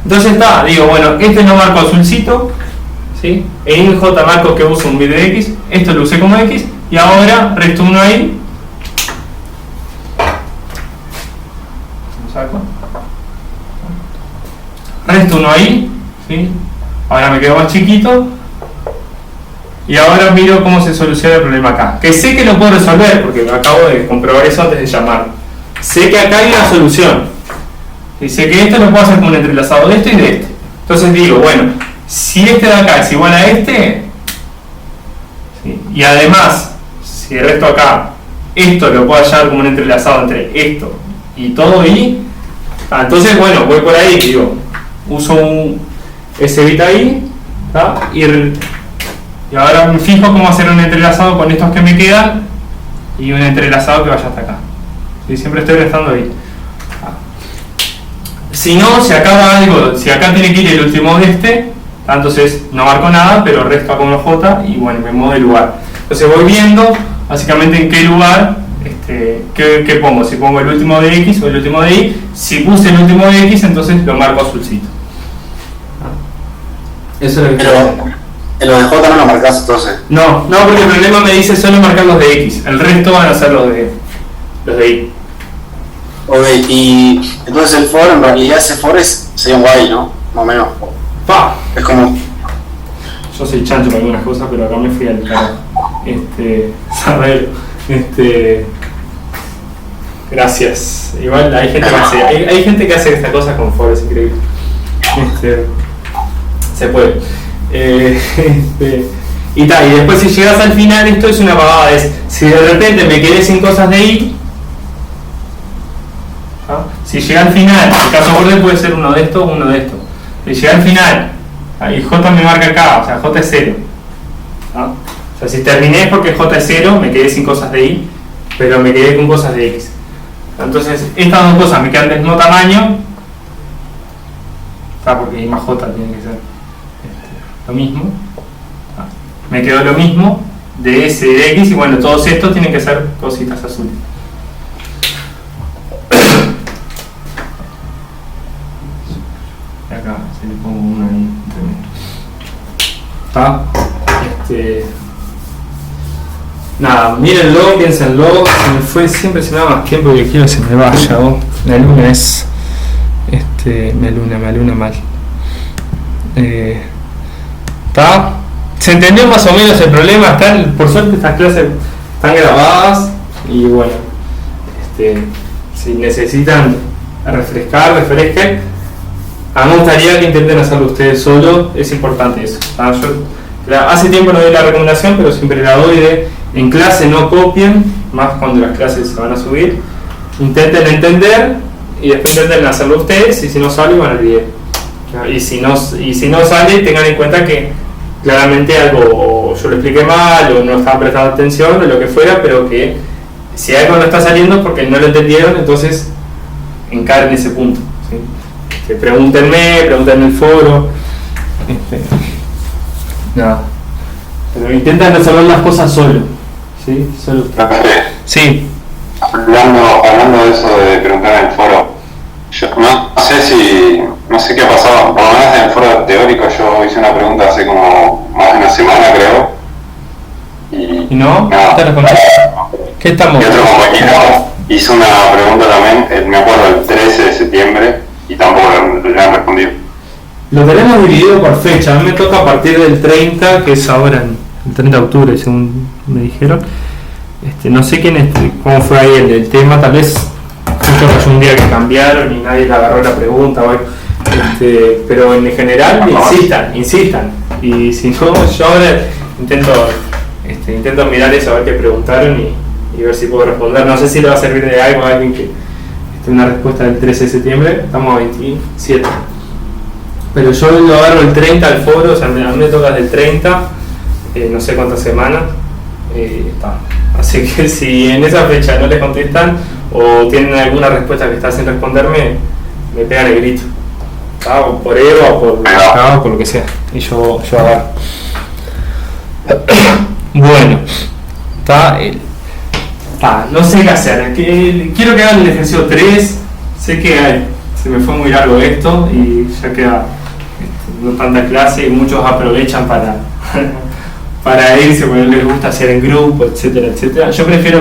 S1: Entonces digo, bueno, este no marco azulcito, ¿sí? En J marco que uso un bit de X, esto lo usé como X, y ahora resto uno ahí. ¿Lo saco? Resto uno ahí, ¿sí? Ahora me quedo más chiquito, y ahora miro cómo se soluciona el problema acá. Que sé que lo puedo resolver, porque acabo de comprobar eso antes de llamarlo. Sé que acá hay una solución, y sé que esto lo puedo hacer como un entrelazado de esto y de este. Entonces digo, bueno, si este de acá es igual a este, ¿sí? Y además, si resto acá, esto lo puedo hallar como un entrelazado entre esto y todo y, entonces bueno, voy por ahí, digo, uso ese bit ahí, y ahora me fijo cómo hacer un entrelazado con estos que me quedan y un entrelazado que vaya hasta acá. ¿Sí? Siempre estoy restando ahí. Si no, si acá tiene que ir el último de este, entonces no marco nada, pero resto con los J y bueno, me muevo de lugar. Entonces voy viendo básicamente en qué lugar, qué pongo, si pongo el último de X o el último de Y. Si puse el último de X, entonces lo marco azulcito. Eso es lo que
S2: Pero en los de J no lo marcás entonces.
S1: No, porque el problema me dice solo marcar los de X, el resto van a ser los de Y.
S2: Ok, y entonces el for, en realidad ese for sería un while, ¿no? Más o menos. Es como...
S1: Yo soy chancho para algunas cosas, pero acá me fui al carajo. Sabelo. Gracias. Igual hay gente que hace esta cosa con for, es increíble. Se puede. Y después si llegas al final, esto es una pavada, si de repente me quedé sin cosas de Y, si llega al final, el caso borde puede ser uno de estos o uno de estos. Si llega al final, y J me marca acá, o sea, J es 0. O sea, si terminé es porque J es 0, me quedé sin cosas de Y, pero me quedé con cosas de X. Entonces, estas dos cosas me quedan del mismo tamaño, porque I más J tiene que ser lo mismo. Me quedó lo mismo de S y de X, y bueno, todos estos tienen que ser cositas azules. Acá se le pongo una ahí entre medio. Nada, mírenlo, piénsenlo. Se me fue, siempre se me da más tiempo que quiero que se me vaya. La luna es. Me aluna mal. ¿Está? ¿Se entendió más o menos el problema? Por suerte estas clases están grabadas y bueno, si necesitan refresquen. A mí me gustaría que intenten hacerlo ustedes solos, es importante eso. Hace tiempo no doy la recomendación, pero siempre la doy en clase no copien, más cuando las clases se van a subir. Intenten entender y después intenten hacerlo ustedes, y si no sale van al video. Y si no sale, tengan en cuenta que claramente algo yo lo expliqué mal o no estaban prestando atención o lo que fuera, pero que si algo no está saliendo es porque no lo entendieron, entonces encaren ese punto, ¿sí? Pregúntenme en el foro, nada, pero intentan resolver las cosas solo, ¿sí? Solo. Sí.
S3: Hablando de eso de preguntar en el foro, yo no sé qué ha pasado, por lo menos en el foro teórico yo hice una pregunta hace como más de una semana, creo.
S1: ¿Y no? ¿Te respondí? ¿Qué estamos?
S3: Y otro compañero hizo una pregunta también, me acuerdo, el 13 de septiembre, y tampoco le han respondido.
S1: Lo tenemos dividido por fecha. A mí me toca a partir del 30, que es ahora el 30 de octubre, según me dijeron. No sé cómo fue ahí el tema, tal vez justo fue un día que cambiaron y nadie le agarró la pregunta o algo. Pero en general insistan. Y si no, yo ahora intento mirar eso, a ver qué preguntaron y ver si puedo responder. No sé si le va a servir de algo a alguien que una respuesta del 13 de septiembre, estamos a 27. Pero yo lo agarro el 30 al foro, o sea, a mí me toca desde el 30, no sé cuántas semanas. Así que si en esa fecha no les contestan o tienen alguna respuesta que está sin responderme, me pegan el grito. O por Eva o por lo que sea. Y yo agarro. Bueno, no sé qué hacer. Quiero que hagan el ejercicio 3. Sé que se me fue muy largo esto y ya queda no tanta clase y muchos aprovechan para irse porque no les gusta hacer en grupo, etcétera. Yo prefiero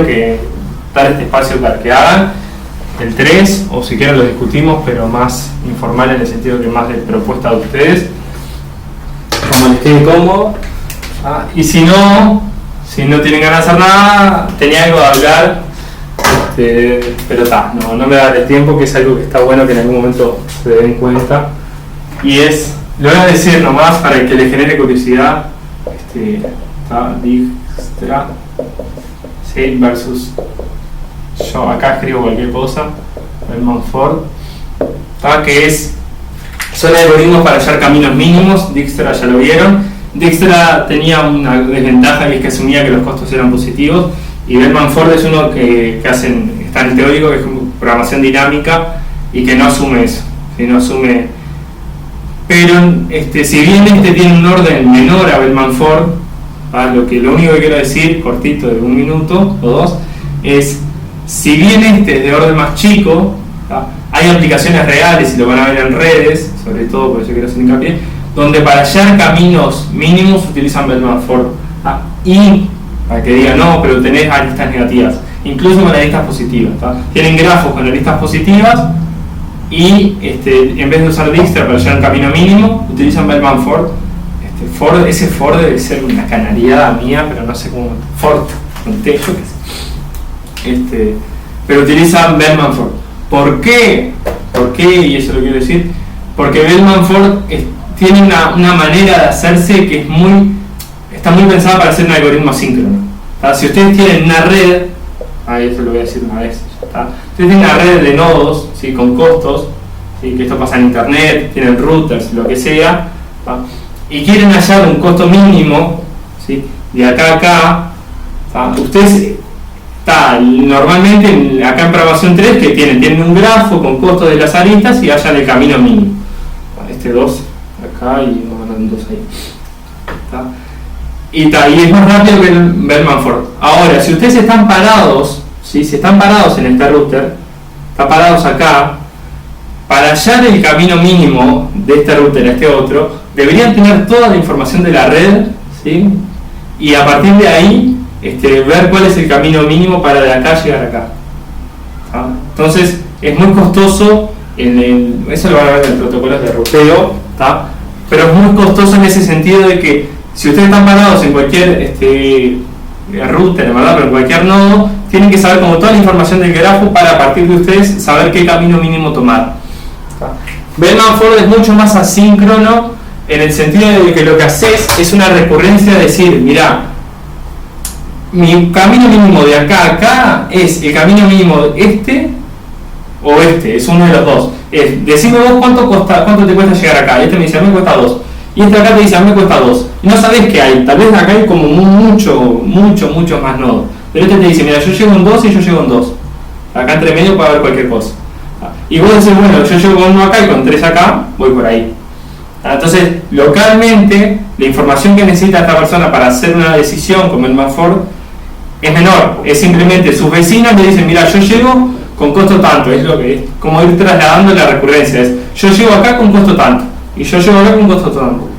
S1: dar este espacio para que hagan el 3, o si quieren lo discutimos, pero más informal en el sentido que más de propuesta de ustedes, como les quede cómodo. Y si no tienen ganas de hacer nada, tenía algo de hablar, pero no me da el tiempo, que es algo que está bueno que en algún momento se den cuenta. Y lo voy a decir nomás para que les genere curiosidad. Dijkstra, sí, versus yo acá escribo cualquier cosa, Bellman-Ford, que son algoritmos para hallar caminos mínimos. Dijkstra ya lo vieron. Dijkstra tenía una desventaja, y es que asumía que los costos eran positivos, y Bellman-Ford es uno que está en el teórico, que es programación dinámica y que no asume eso, no asume. Pero si bien tiene un orden menor a Bellman-Ford, lo único que quiero decir, cortito, de 1 minuto o 2, es, si bien es de orden más chico, hay aplicaciones reales, y lo van a ver en redes, sobre todo por eso quiero hacer hincapié, donde para hallar caminos mínimos utilizan Bellman-Ford. Y para que digan, no, pero tenés aristas negativas, incluso con aristas positivas. Tienen grafos con aristas positivas, y en vez de usar Dijkstra para hallar un camino mínimo, utilizan Bellman-Ford. Ese Ford debe ser una canariada mía, pero no sé cómo. Ford, con T, yo qué sé. Pero utilizan Bellman-Ford. ¿Por qué? Y eso lo quiero decir. Porque Bellman-Ford tiene una manera de hacerse que está muy pensada para hacer un algoritmo asíncrono. Si ustedes tienen una red, eso lo voy a decir una vez, ustedes tienen una red de nodos, ¿sí? Con costos, ¿sí? Que esto pasa en internet, tienen routers, lo que sea, y quieren hallar un costo mínimo, ¿sí? De acá a acá, ustedes normalmente acá en programación 3 que tienen un grafo con costos de las aristas y hallan el camino mínimo. este 2 acá y vamos a ganar un 2 ahí. Y es más rápido que el Bellman Ford. Ahora, si ustedes están parados, ¿sí? Si están parados en este router, están parados acá, para hallar el camino mínimo de este router a este otro, deberían tener toda la información de la red, ¿sí? Y a partir de ahí ver cuál es el camino mínimo para de acá llegar acá. Entonces es muy costoso, eso lo van a ver en el protocolo de ruteo, pero es muy costoso en ese sentido de que si ustedes están parados en cualquier router, ¿verdad? Pero en cualquier nodo, tienen que saber como toda la información del grafo para a partir de ustedes saber qué camino mínimo tomar. Bellman Ford es mucho más asíncrono en el sentido de que lo que haces es una recurrencia de decir, mira, mi camino mínimo de acá a acá es el camino mínimo o es uno de los dos. Decime vos cuánto te cuesta llegar acá. Este me dice, a mí me cuesta 2. Y este acá te dice, a mí me cuesta 2. Y no sabés qué hay. Tal vez acá hay como mucho más nodos. Pero este te dice, mira, yo llego en 2 y yo llego en 2. Acá entre medio puede haber cualquier cosa. Y vos decís, bueno, yo llego con 1 acá y con 3 acá, voy por ahí. Entonces, localmente, la información que necesita esta persona para hacer una decisión como el Bellman Ford es menor. Es simplemente sus vecinos le dicen, mira, yo llego con costo tanto. Es lo que es como ir trasladando la recurrencia. Es, yo llego acá con costo tanto. Y yo llego acá con costo tanto.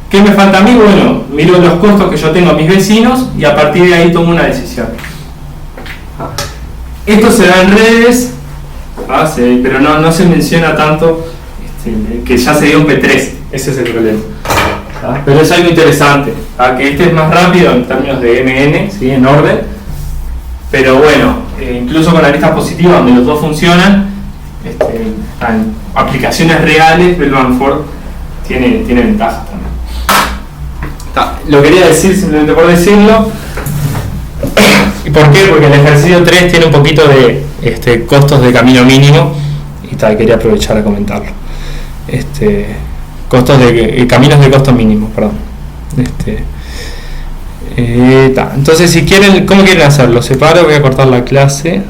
S1: ¿Qué me falta a mí? Bueno, miro los costos que yo tengo a mis vecinos y a partir de ahí tomo una decisión. Esto se da en redes, pero no se menciona tanto que ya se dio un P3. Ese es el problema. Pero es algo interesante, que este es más rápido en términos de MN, ¿sí? En orden, pero bueno, incluso con aristas positivas donde los dos funcionan, en aplicaciones reales, Bellman Ford tiene ventajas también. Lo quería decir simplemente por decirlo. ¿Y por qué? Porque el ejercicio 3 tiene un poquito de costos de camino mínimo y quería aprovechar a comentarlo. Caminos de costo mínimo, perdón. Entonces, si quieren, ¿cómo quieren hacerlo? Separo, voy a cortar la clase.